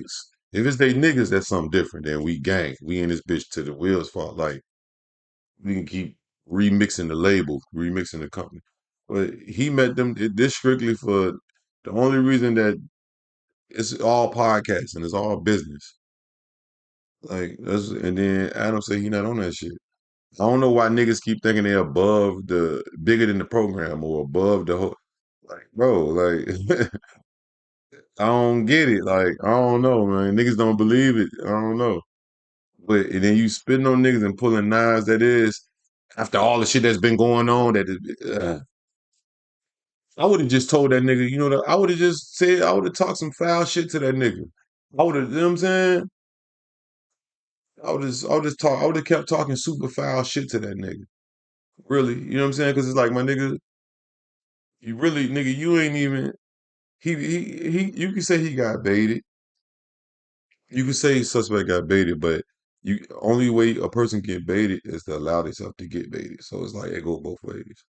B: If it's they niggas, that's something different. Then we gang. We in this bitch to the wheels fall. Like we can keep remixing the label, remixing the company. But he met them. This strictly for the only reason that it's all podcasts and it's all business. Like that's and then Adam said he not on that shit. I don't know why niggas keep thinking they're above the bigger than the program or above the whole like bro, like I don't get it. Like, I don't know, man. Niggas don't believe it. I don't know. But and then you spitting on niggas and pulling knives that is after all the shit that's been going on that is, I would have just told that nigga, you know I would have just said I would have talked some foul shit to that nigga. I would have, you know what I'm saying? I would have kept talking super foul shit to that nigga. Really, you know what I'm saying? Because it's like my nigga, you really, nigga, you ain't even. You can say he got baited. You can say suspect got baited, but you only way a person get baited is to allow themselves to get baited. So it's like it go both ways,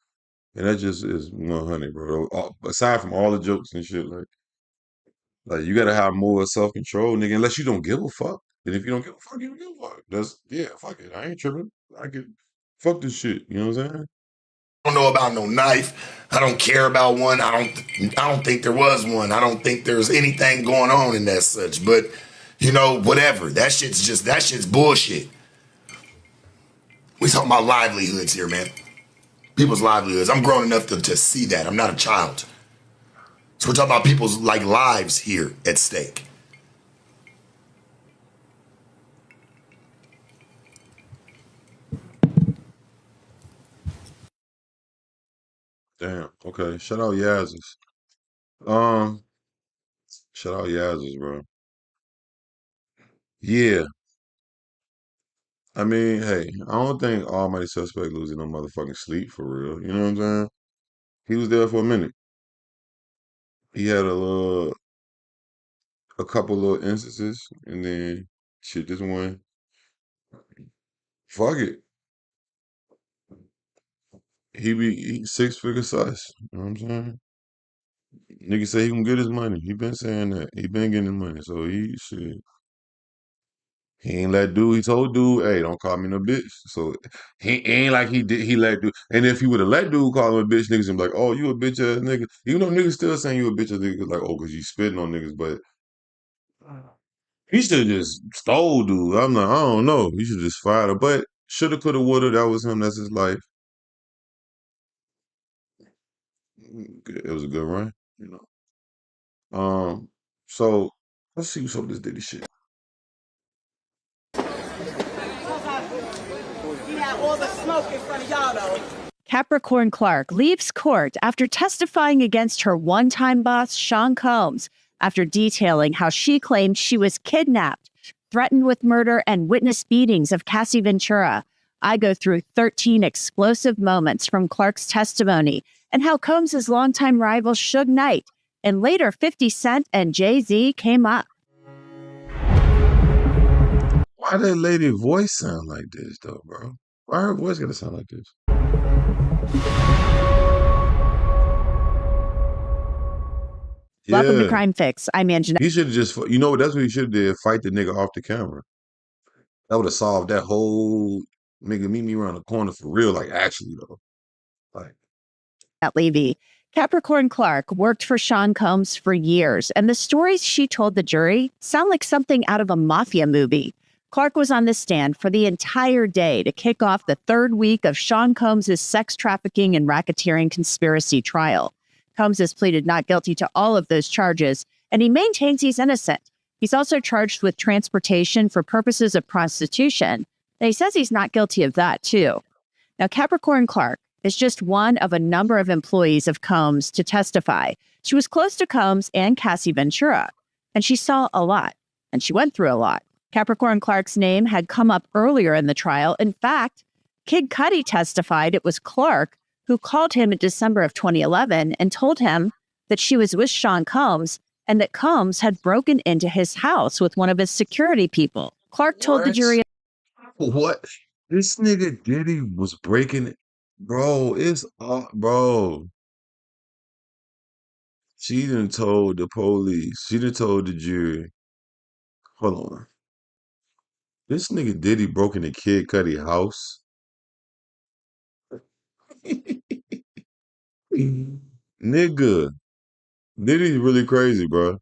B: and that just is 100, bro. Aside from all the jokes and shit, like you gotta have more self control, nigga. Unless you don't give a fuck, and if you don't give a fuck, you don't give a fuck. That's yeah, fuck it. I ain't tripping. I can fuck this shit. You know what I'm saying?
I: I don't know about no knife. I don't care about one. I don't think there was one. I don't think there's anything going on in that such. But you know, whatever. That shit's bullshit. We talking about livelihoods here, man. People's livelihoods. I'm grown enough to see that. I'm not a child. So we're talking about people's like lives here at stake.
B: Damn. Okay. Shout out Yaz's. Um. Shout out Yaz's, bro. Yeah. I mean, hey, I don't think Almighty Suspect losing no motherfucking sleep for real. You know what I'm saying? He was there for a minute. He had a couple little instances, and then shit, this one, fuck it. He 6 figure sus. You know what I'm saying? Nigga say he can get his money. He been saying that. He been getting his money. So he shit. He ain't let dude. He told dude, "Hey, don't call me no bitch." So he ain't like he did. He let dude. And if he would have let dude call him a bitch, niggas would be like, "Oh, you a bitch ass nigga." Even though niggas still saying you a bitch ass nigga, like, "Oh, cause you spitting on niggas." But he should have just stole dude. I'm like, I don't know. He should just fired him. But Shoulda, coulda, woulda. That was him. That's his life. It was a good run, you know. So let's see some of this Diddy shit.
J: He had all the smoke in front of y'all, though.
K: Capricorn Clark leaves court after testifying against her one-time boss, Sean Combs, after detailing how she claimed she was kidnapped, threatened with murder, and witnessed beatings of Cassie Ventura. I go through 13 explosive moments from Clark's testimony and how Combs' longtime rival Suge Knight and later 50 Cent and Jay-Z came up.
B: Why that lady voice sound like this, though, bro? Why her voice gotta sound like this?
K: Welcome to Crime Fix. I'm Anjanette.
B: He should have just, you know what? That's what he should have did. Fight the nigga off the camera. That would have solved that whole nigga meet me around the corner for real. Like actually though, like.
K: Levy. Capricorn Clark worked for Sean Combs for years, and the stories she told the jury sound like something out of a mafia movie. Clark was on the stand for the entire day to kick off the third week of Sean Combs' sex trafficking and racketeering conspiracy trial. Combs has pleaded not guilty to all of those charges, and he maintains he's innocent. He's also charged with transportation for purposes of prostitution, and he says he's not guilty of that, too. Now, Capricorn Clark is just one of a number of employees of Combs to testify. She was close to Combs and Cassie Ventura, and she saw a lot, and she went through a lot. Capricorn Clark's name had come up earlier in the trial. In fact, Kid Cudi testified it was Clark who called him in December of 2011 and told him that she was with Sean Combs and that Combs had broken into his house with one of his security people. Clark told the jury...
B: What? This nigga Diddy was breaking... Bro, it's... bro. She done told the police. She done told the jury. Hold on. This nigga Diddy broke into Kid Cudi house. Nigga. Diddy's really crazy, bro.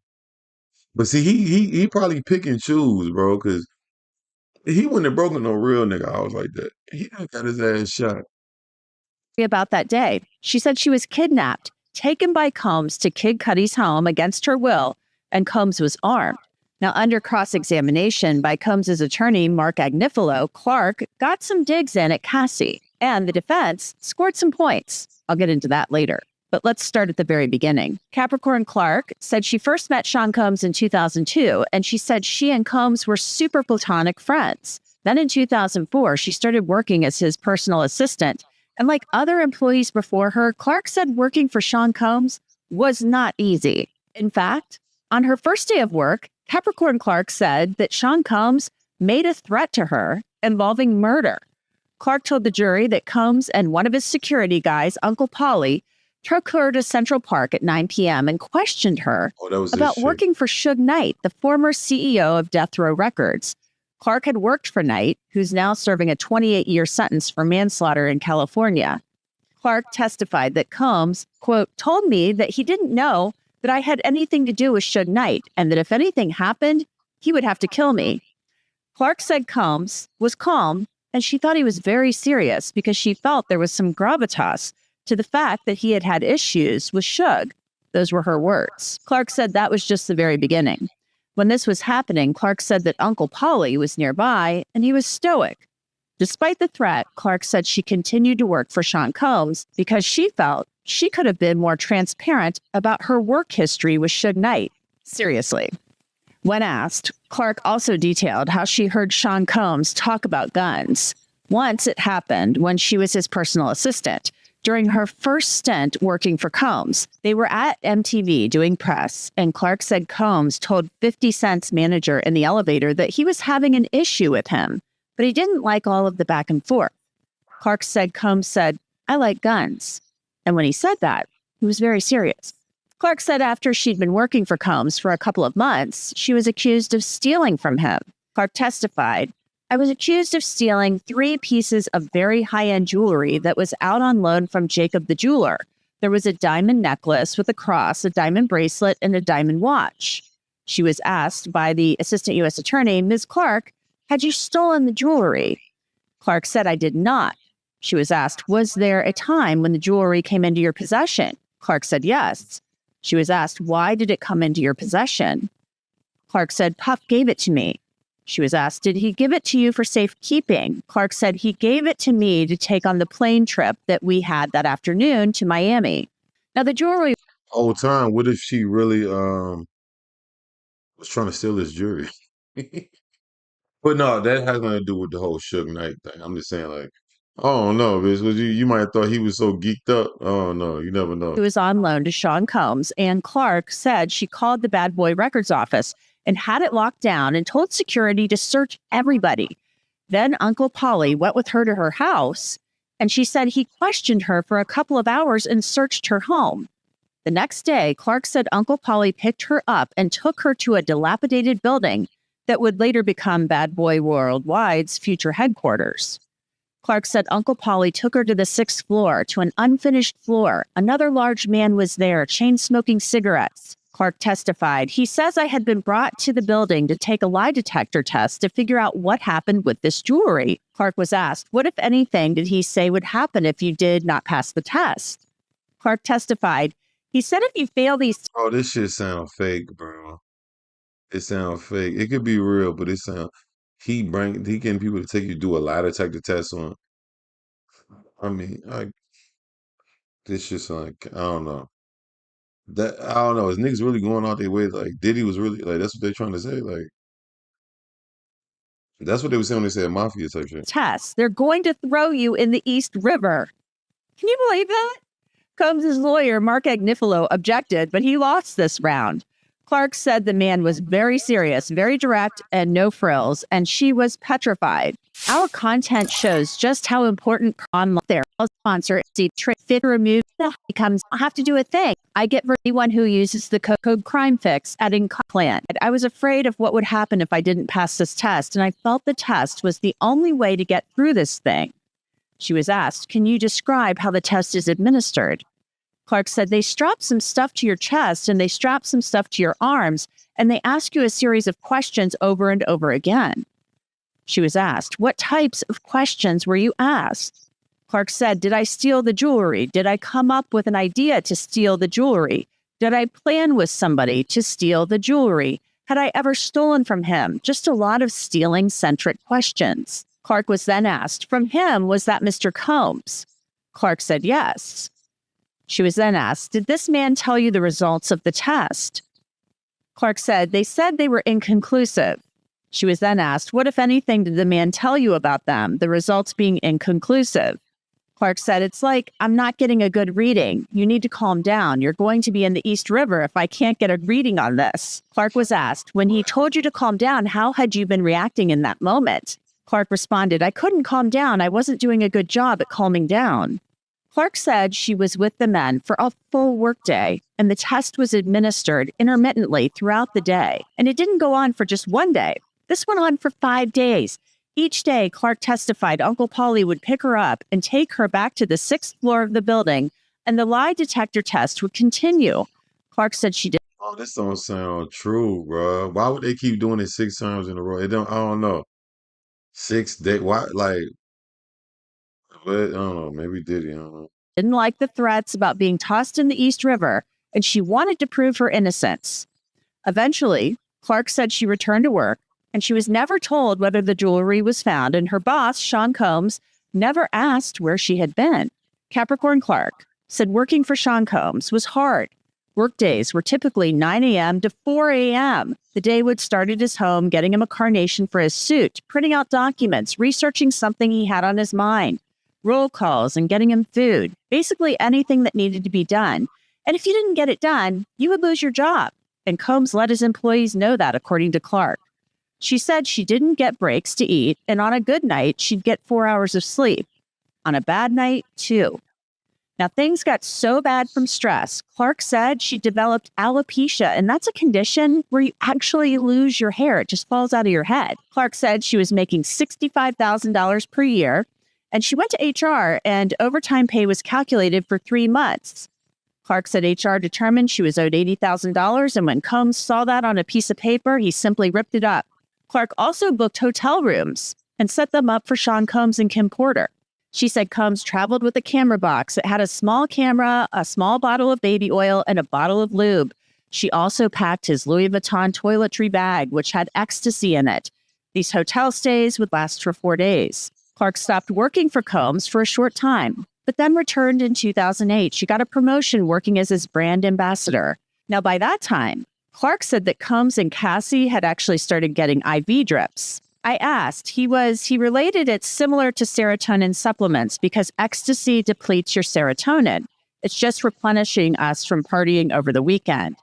B: But see, he probably pick and choose, bro, because he wouldn't have broken no real nigga house like that. He done got his ass shot.
K: About that day, she said she was kidnapped, taken by Combs to Kid Cudi's home against her will, and Combs was armed. Now, under cross-examination by Combs' attorney, Mark Agnifilo, Clark got some digs in at Cassie, and the defense scored some points. I'll get into that later. But let's start at the very beginning. Capricorn Clark said she first met Sean Combs in 2002, and she said she and Combs were super platonic friends. Then in 2004, she started working as his personal assistant. And like other employees before her, Clark said working for Sean Combs was not easy. In fact, on her first day of work, Capricorn Clark said that Sean Combs made a threat to her involving murder. Clark told the jury that Combs and one of his security guys, Uncle Polly, took her to Central Park at 9 p.m. and questioned her about working for Suge Knight, the former CEO of Death Row Records. Clark had worked for Knight, who's now serving a 28-year sentence for manslaughter in California. Clark testified that Combs, quote, told me that he didn't know that I had anything to do with Suge Knight, and that if anything happened, he would have to kill me. Clark said Combs was calm, and she thought he was very serious because she felt there was some gravitas to the fact that he had had issues with Suge. Those were her words. Clark said that was just the very beginning. When this was happening, Clark said that Uncle Polly was nearby, and he was stoic. Despite the threat, Clark said she continued to work for Sean Combs because she felt she could have been more transparent about her work history with Suge Knight. Seriously. When asked, Clark also detailed how she heard Sean Combs talk about guns. Once it happened when she was his personal assistant. During her first stint working for Combs, they were at MTV doing press, and Clark said Combs told 50 Cent's manager in the elevator that he was having an issue with him, but he didn't like all of the back and forth. Clark said Combs said, "I like guns." And when he said that, he was very serious. Clark said after she'd been working for Combs for a couple of months, she was accused of stealing from him. Clark testified, "I was accused of stealing 3 pieces of very high-end jewelry that was out on loan from Jacob the jeweler. There was a diamond necklace with a cross, a diamond bracelet, and a diamond watch." She was asked by the assistant U.S. attorney, "Ms. Clark, had you stolen the jewelry?" Clark said, I did not. She was asked, was there a time when the jewelry came into your possession? Clark said, yes. She was asked, why did it come into your possession? Clark said, Puff gave it to me. She was asked, did he give it to you for safekeeping? Clark said, he gave it to me to take on the plane trip that we had that afternoon to Miami. Now, the jewelry...
B: Whole time, what if she really was trying to steal his jewelry? But no, that has nothing to do with the whole Suge Knight thing. I'm just saying, like, oh no, bitch, you might have thought he was so geeked up. Oh no, you never know.
K: It was on loan to Sean Combs, and Clark said she called the Bad Boy Records office and had it locked down and told security to search everybody. Then Uncle Polly went with her to her house, and she said he questioned her for a couple of hours and searched her home. The next day, Clark said Uncle Polly picked her up and took her to a dilapidated building that would later become Bad Boy Worldwide's future headquarters. Clark said Uncle Polly took her to the 6th floor, to an unfinished floor. Another large man was there, chain-smoking cigarettes. Clark testified, he says, I had been brought to the building to take a lie detector test to figure out what happened with this jewelry. Clark was asked, what, if anything, did he say would happen if you did not pass the test? Clark testified, he said if you fail these...
B: Oh, this shit sound fake, bro. It sound fake. It could be real, but it sound... He getting people to take you to do a lie detector test on... I mean, this shit's like, I don't know. I don't know. Is niggas really going out their way? Like, Diddy was really, like, that's what they're trying to say? Like, that's what they were saying when they said mafia type shit.
K: Tests. They're going to throw you in the East River. Can you believe that? Combs' lawyer, Mark Agnifilo, objected, but he lost this round. Clark said the man was very serious, very direct, and no frills, and she was petrified. Our content shows just how important online their sponsor is fit to remove becomes have to do a thing. I get for anyone who uses the code crime fix adding plan. I was afraid of what would happen if I didn't pass this test, and I felt the test was the only way to get through this thing. She was asked, can you describe how the test is administered? Clark said, they strap some stuff to your chest and they strap some stuff to your arms, and they ask you a series of questions over and over again. She was asked, what types of questions were you asked? Clark said, did I steal the jewelry? Did I come up with an idea to steal the jewelry? Did I plan with somebody to steal the jewelry? Had I ever stolen from him? Just a lot of stealing-centric questions. Clark was then asked, from him, was that Mr. Combs? Clark said, yes. She was then asked, did this man tell you the results of the test? Clark said, they said they were inconclusive. She was then asked, what, if anything, did the man tell you about them, the results being inconclusive? Clark said, it's like, I'm not getting a good reading. You need to calm down. You're going to be in the East River if I can't get a reading on this. Clark was asked, when he told you to calm down, how had you been reacting in that moment? Clark responded, I couldn't calm down. I wasn't doing a good job at calming down. Clark said she was with the men for a full workday, and the test was administered intermittently throughout the day. And it didn't go on for just one day. This went on for 5 days. Each day, Clark testified Uncle Polly would pick her up and take her back to the 6th floor of the building, and the lie detector test would continue. Clark said she did.
B: Oh, this don't sound true, bro. Why would they keep doing it 6 times in a row? I don't know. 6 days. Why? Like, but I don't know. Maybe Diddy. I don't know.
K: Didn't like the threats about being tossed in the East River, and she wanted to prove her innocence. Eventually, Clark said she returned to work, and she was never told whether the jewelry was found, and her boss, Sean Combs, never asked where she had been. Capricorn Clark said working for Sean Combs was hard. Workdays were typically 9 a.m. to 4 a.m. The day would start at his home, getting him a carnation for his suit, printing out documents, researching something he had on his mind, roll calls, and getting him food, basically anything that needed to be done. And if you didn't get it done, you would lose your job. And Combs let his employees know that, according to Clark. She said she didn't get breaks to eat, and on a good night, she'd get 4 hours of sleep. On a bad night, 2. Now, things got so bad from stress, Clark said she developed alopecia, and that's a condition where you actually lose your hair. It just falls out of your head. Clark said she was making $65,000 per year, and she went to HR, and overtime pay was calculated for 3 months. Clark said HR determined she was owed $80,000, and when Combs saw that on a piece of paper, he simply ripped it up. Clark also booked hotel rooms. and set them up for Sean Combs and Kim Porter. She said Combs traveled with a camera box. It had a small camera, a small bottle of baby oil, and a bottle of lube. She also packed his Louis Vuitton toiletry bag, which had ecstasy in it. These hotel stays would last for 4 days. Clark stopped working for Combs for a short time, but then returned in 2008. She got a promotion working as his brand ambassador. Now, by that time, Clark said that Combs and Cassie had actually started getting IV drips. I asked, he related it similar to serotonin supplements because ecstasy depletes your serotonin. It's just replenishing us from partying over the weekend.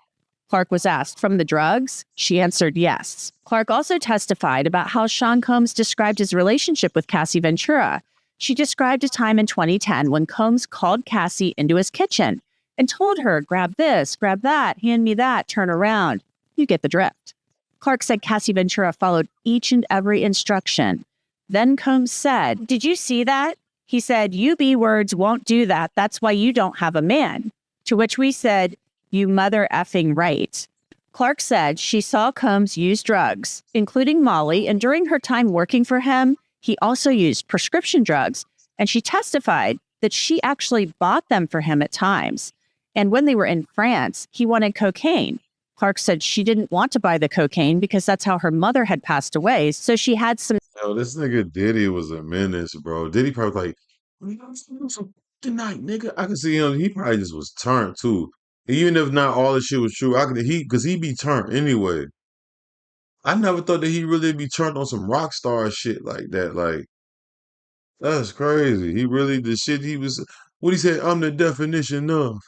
K: Clark was asked, from the drugs? She answered yes. Clark also testified about how Sean Combs described his relationship with Cassie Ventura. She described a time in 2010 when Combs called Cassie into his kitchen and told her, grab this, grab that, hand me that, turn around. You get the drift. Clark said Cassie Ventura followed each and every instruction. Then Combs said, did you see that? He said, you B words won't do that. That's why you don't have a man. To which we said, you mother effing right. Clark said she saw Combs use drugs, including Molly, and during her time working for him, he also used prescription drugs, and she testified that she actually bought them for him at times. And when they were in France, he wanted cocaine. Clark said she didn't want to buy the cocaine because that's how her mother had passed away, so she had some...
B: Yo, this nigga Diddy was a menace, bro. Diddy probably like, "We gonna do some tonight, nigga." I can see him. He probably just was turned too. Even if not all the shit was true, because he be turned anyway. I never thought that he really be turned on some rock star shit like that. Like, that's crazy. He really, the shit he was, what he said, I'm the definition of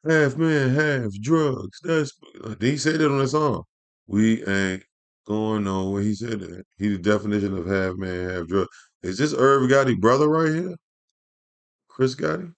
B: half man, half drugs. That's, he said that on the song. We ain't going nowhere. He said that. He the definition of half man, half drugs. Is this Irv Gotti brother right here? Chris Gotti?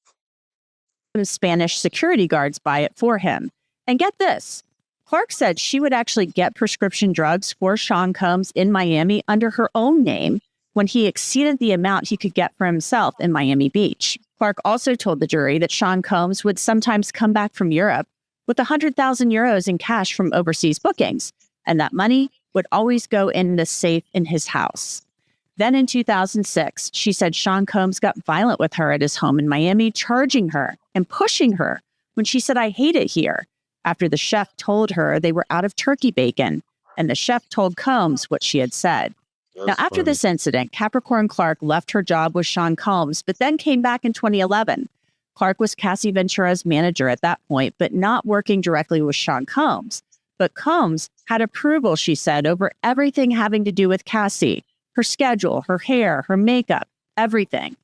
K: Spanish security guards buy it for him. And get this, Clark said she would actually get prescription drugs for Sean Combs in Miami under her own name when he exceeded the amount he could get for himself in Miami Beach. Clark also told the jury that Sean Combs would sometimes come back from Europe with 100,000 euros in cash from overseas bookings, and that money would always go in the safe in his house. Then in 2006, she said Sean Combs got violent with her at his home in Miami, charging her and pushing her when she said, I hate it here, after the chef told her they were out of turkey bacon, and the chef told Combs what she had said. Now, after this incident, Capricorn Clark left her job with Sean Combs, but then came back in 2011. Clark was Cassie Ventura's manager at that point, but not working directly with Sean Combs. But Combs had approval, she said, over everything having to do with Cassie. Her schedule, her hair, her makeup, everything.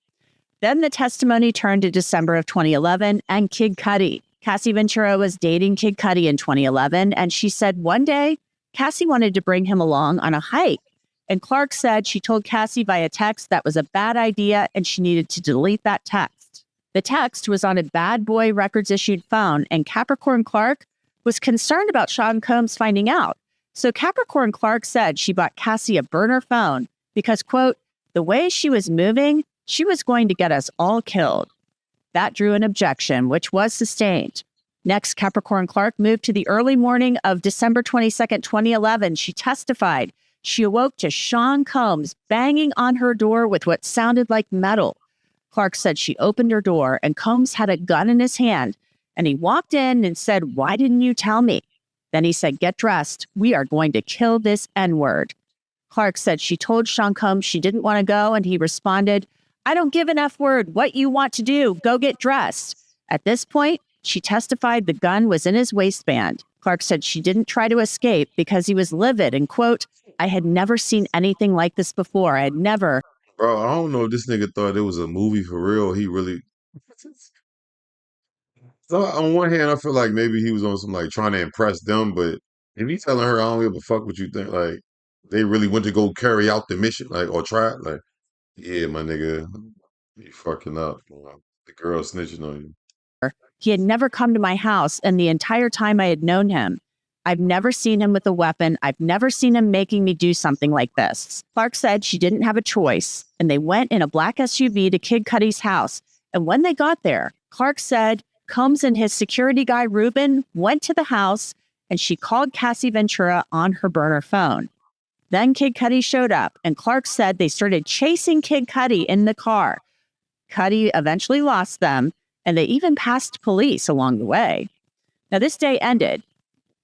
K: Then the testimony turned to December of 2011 and Kid Cudi. Cassie Ventura was dating Kid Cudi in 2011, and she said one day, Cassie wanted to bring him along on a hike. And Clark said she told Cassie via text that was a bad idea and she needed to delete that text. The text was on a Bad Boy Records issued phone, and Capricorn Clark was concerned about Sean Combs finding out. So Capricorn Clark said she bought Cassie a burner phone because, quote, the way she was moving, she was going to get us all killed. That drew an objection, which was sustained. Next, Capricorn Clark moved to the early morning of December 22nd, 2011. She testified she awoke to Sean Combs banging on her door with what sounded like metal. Clark said she opened her door and Combs had a gun in his hand, and he walked in and said, why didn't you tell me? Then he said, get dressed. We are going to kill this N-word. Clark said she told Sean Combs she didn't want to go, and he responded, I don't give an F-word. What you want to do, go get dressed. At this point, she testified the gun was in his waistband. Clark said she didn't try to escape because he was livid and, quote, I had never seen anything like this before. I had never.
B: Bro, I don't know if this nigga thought it was a movie for real. He really. So on one hand, I feel like maybe he was on some like trying to impress them, but if he's telling her I don't give a fuck what you think, like they really went to go carry out the mission, like or try it, like yeah, my nigga, you fucking up. The girl snitching on you.
K: He had never come to my house, and the entire time I had known him, I've never seen him with a weapon. I've never seen him making me do something like this. Clark said she didn't have a choice, and they went in a black SUV to Kid Cudi's house. And when they got there, Clark said Combs and his security guy, Ruben, went to the house, and she called Cassie Ventura on her burner phone. Then Kid Cudi showed up, and Clark said they started chasing Kid Cudi in the car. Cudi eventually lost them, and they even passed police along the way. Now, this day ended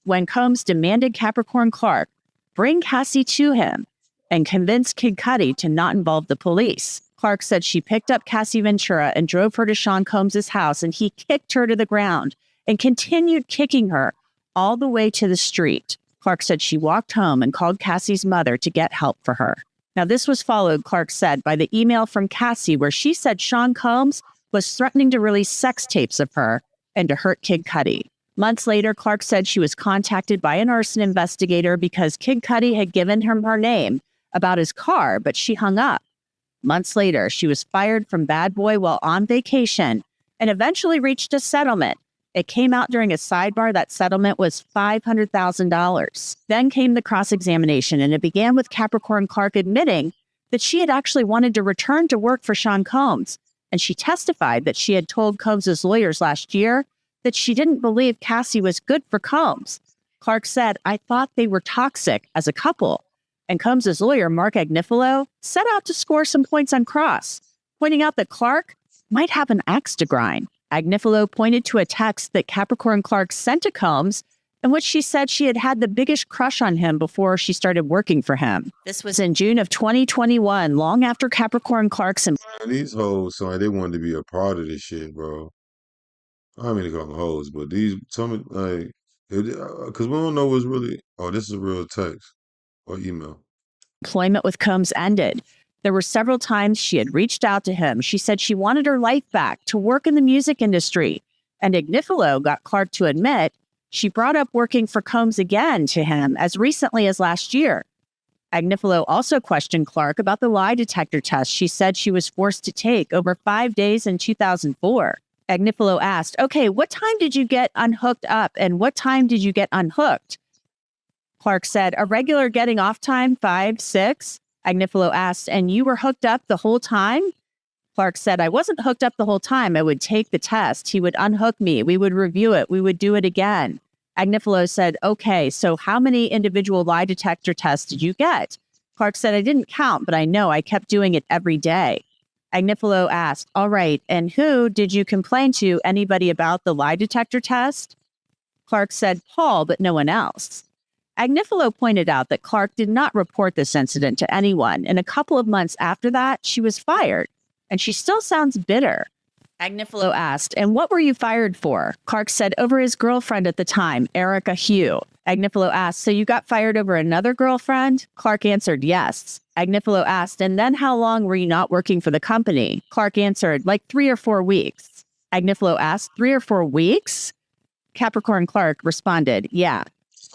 K: when Combs demanded Capricorn Clark bring Cassie to him and convince Kid Cudi to not involve the police. Clark said she picked up Cassie Ventura and drove her to Sean Combs' house, and he kicked her to the ground and continued kicking her all the way to the street. Clark said she walked home and called Cassie's mother to get help for her. Now, this was followed, Clark said, by the email from Cassie where she said Sean Combs was threatening to release sex tapes of her and to hurt Kid Cudi. Months later, Clark said she was contacted by an arson investigator because Kid Cudi had given him her name about his car, but she hung up. Months later, she was fired from Bad Boy while on vacation and eventually reached a settlement. It came out during a sidebar that settlement was $500,000. Then came the cross-examination, and it began with Capricorn Clark admitting that she had actually wanted to return to work for Sean Combs, and she testified that she had told Combs' lawyers last year that she didn't believe Cassie was good for Combs. Clark said, "I thought they were toxic as a couple." And Combs' lawyer, Mark Agnifilo, set out to score some points on cross, pointing out that Clark might have an axe to grind. Agnifilo pointed to a text that Capricorn Clark sent to Combs in which she said she had had the biggest crush on him before she started working for him. This was in June of 2021, long after Capricorn Clark's...
B: Man, these hoes, so they wanted to be a part of this shit, bro. I don't mean to call them hoes, but these, some, like, because we don't know what's really, oh, this is a real text or email.
K: Employment with Combs ended. There were several times she had reached out to him. She said she wanted her life back to work in the music industry. And Agnifilo got Clark to admit she brought up working for Combs again to him as recently as last year. Agnifilo also questioned Clark about the lie detector test she said she was forced to take over 5 days in 2004. Agnifilo asked, "Okay, what time did you get unhooked up and what time did you get unhooked?" Clark said, "A regular getting off time, 5, 6. Agnifilo asked, "And you were hooked up the whole time?" Clark said, "I wasn't hooked up the whole time. I would take the test. He would unhook me. We would review it. We would do it again." Agnifilo said, "Okay, so how many individual lie detector tests did you get?" Clark said, "I didn't count, but I know I kept doing it every day." Agnifilo asked, "All right, and who did you complain to? Anybody about the lie detector test?" Clark said, "Paul, but no one else." Agnifilo pointed out that Clark did not report this incident to anyone, and a couple of months after that, she was fired, and she still sounds bitter. Agnifilo asked, "And what were you fired for?" Clark said, "Over his girlfriend at the time, Erica Hugh." Agnifilo asked, "So you got fired over another girlfriend?" Clark answered, "Yes." Agnifilo asked, "And then how long were you not working for the company?" Clark answered, "Like 3 or 4 weeks." Agnifilo asked, 3 or 4 weeks? Capricorn Clark responded, "Yeah."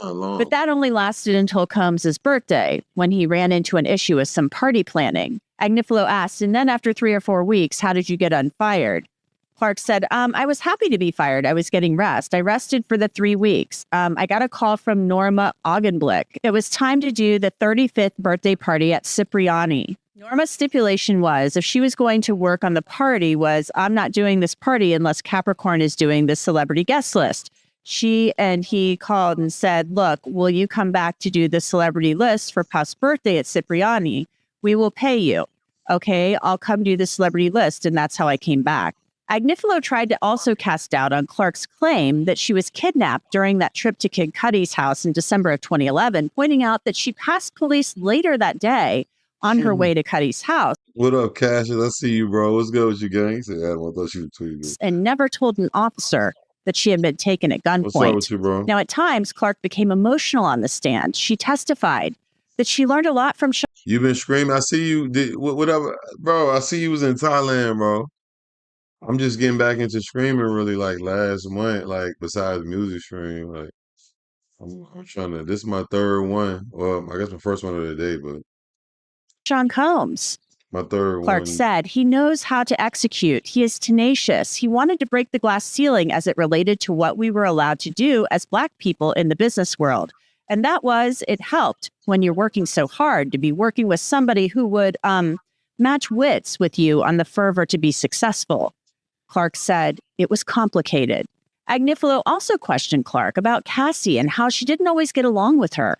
K: But that only lasted until Combs' birthday, when he ran into an issue with some party planning. Agnifilo asked, "And then after 3 or 4 weeks, how did you get unfired?" Clark said, I was happy to be fired. I was getting rest. I rested for the 3 weeks. I got a call from Norma Augenblick. It was time to do the 35th birthday party at Cipriani. Norma's stipulation was, if she was going to work on the party, was, I'm not doing this party unless Capricorn is doing the celebrity guest list. She and he called and said, look, will you come back to do the celebrity list for Puff's birthday at Cipriani? We will pay you. Okay, I'll come do the celebrity list. And that's how I came back. Agnifilo tried to also cast doubt on Clark's claim that she was kidnapped during that trip to Kid Cudi's house in December of 2011, pointing out that she passed police later that day on her way to Cudi's house.
B: What up, Cassius? I see you, bro. What's good with you, gang? He said, Adam, I thought you were tweeting.
K: And never told an officer that she had been taken at gunpoint.
B: What's up with you, bro?
K: Now, at times, Clark became emotional on the stand. She testified that she learned a lot from...
B: You've been screaming. I see you. Whatever. Bro, I see you was in Thailand, bro. I'm just getting back into screaming really like last month, like besides music stream. Like I'm trying to, this is my third one. Well, I guess my first one of the day, but
K: Sean Combs.
B: My third
K: Clark
B: one.
K: said he knows how to execute. He is tenacious. He wanted to break the glass ceiling as it related to what we were allowed to do as Black people in the business world. And that was, it helped when you're working so hard to be working with somebody who would match wits with you on the fervor to be successful. Clark said it was complicated. Agnifilo also questioned Clark about Cassie and how she didn't always get along with her.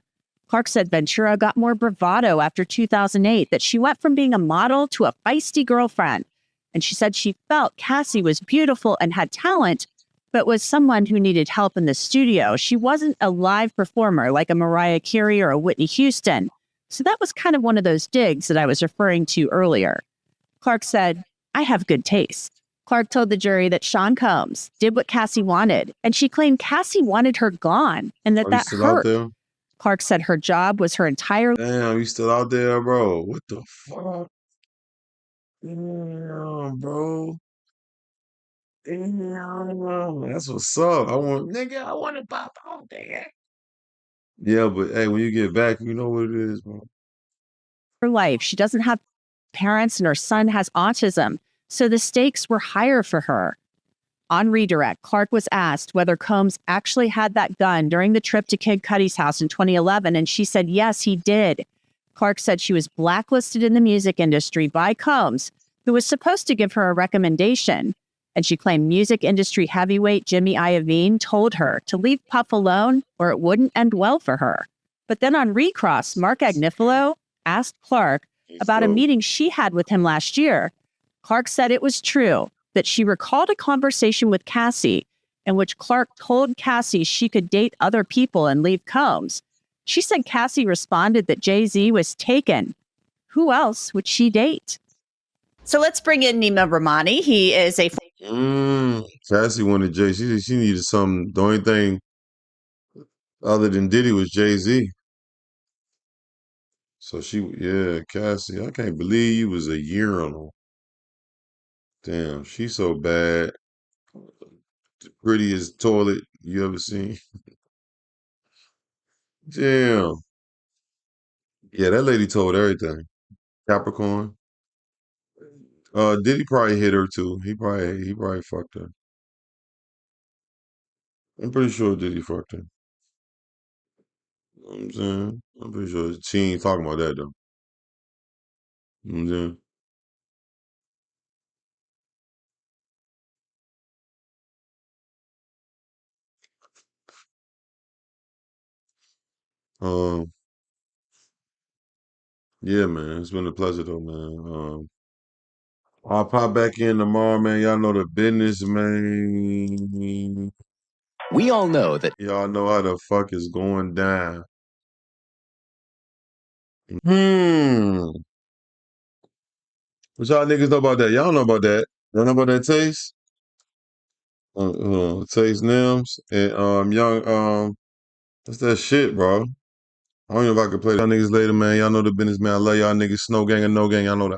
K: Clark said Ventura got more bravado after 2008, that she went from being a model to a feisty girlfriend. And she said she felt Cassie was beautiful and had talent, but was someone who needed help in the studio. She wasn't a live performer like a Mariah Carey or a Whitney Houston. So that was kind of one of those digs that I was referring to earlier. Clark said, I have good taste. Clark told the jury that Sean Combs did what Cassie wanted, and she claimed Cassie wanted her gone and that
B: still
K: hurt.
B: out there?
K: Clark said her job was her entire...
B: Damn, you still out there, bro? What the fuck? Damn, bro. Damn, that's what's up. I want to pop out there. Yeah, but hey, when you get back, you know what it is, man.
K: her life. She doesn't have parents and her son has autism, so the stakes were higher for her. On redirect, Clark was asked whether Combs actually had that gun during the trip to Kid Cudi's house in 2011, and she said yes, he did. Clark said she was blacklisted in the music industry by Combs, who was supposed to give her a recommendation. And she claimed music industry heavyweight Jimmy Iovine told her to leave Puff alone or it wouldn't end well for her. But then on Recross, Mark Agnifilo asked Clark about a meeting she had with him last year. Clark said it was true, that she recalled a conversation with Cassie in which Clark told Cassie she could date other people and leave Combs. She said Cassie responded that Jay-Z was taken. Who else would she date?
L: So let's bring in Nima Rahmani. He is a...
B: Cassie wanted Jay. She needed something. The only thing other than Diddy was Jay-Z. So Cassie, I can't believe you was a urinal. Damn, she's so bad. The prettiest toilet you ever seen. Damn. Yeah, that lady told everything. Capricorn. Diddy probably hit her too. He probably fucked her. I'm pretty sure Diddy fucked her. You know what I'm saying? I'm pretty sure she ain't talking about that though. You know what I'm saying? Yeah, man. It's been a pleasure though, man. I'll pop back in tomorrow, man. Y'all know the business, man.
F: We all know that
B: Y'all know how the fuck is going down. What y'all niggas know about that? Y'all know about that. Y'all know about that taste? Hold on. Taste Nims and young what's that shit, bro? I don't know if I can play y'all niggas later, man. Y'all know the business, man. I love y'all niggas. Snow gang and no gang. Y'all know that.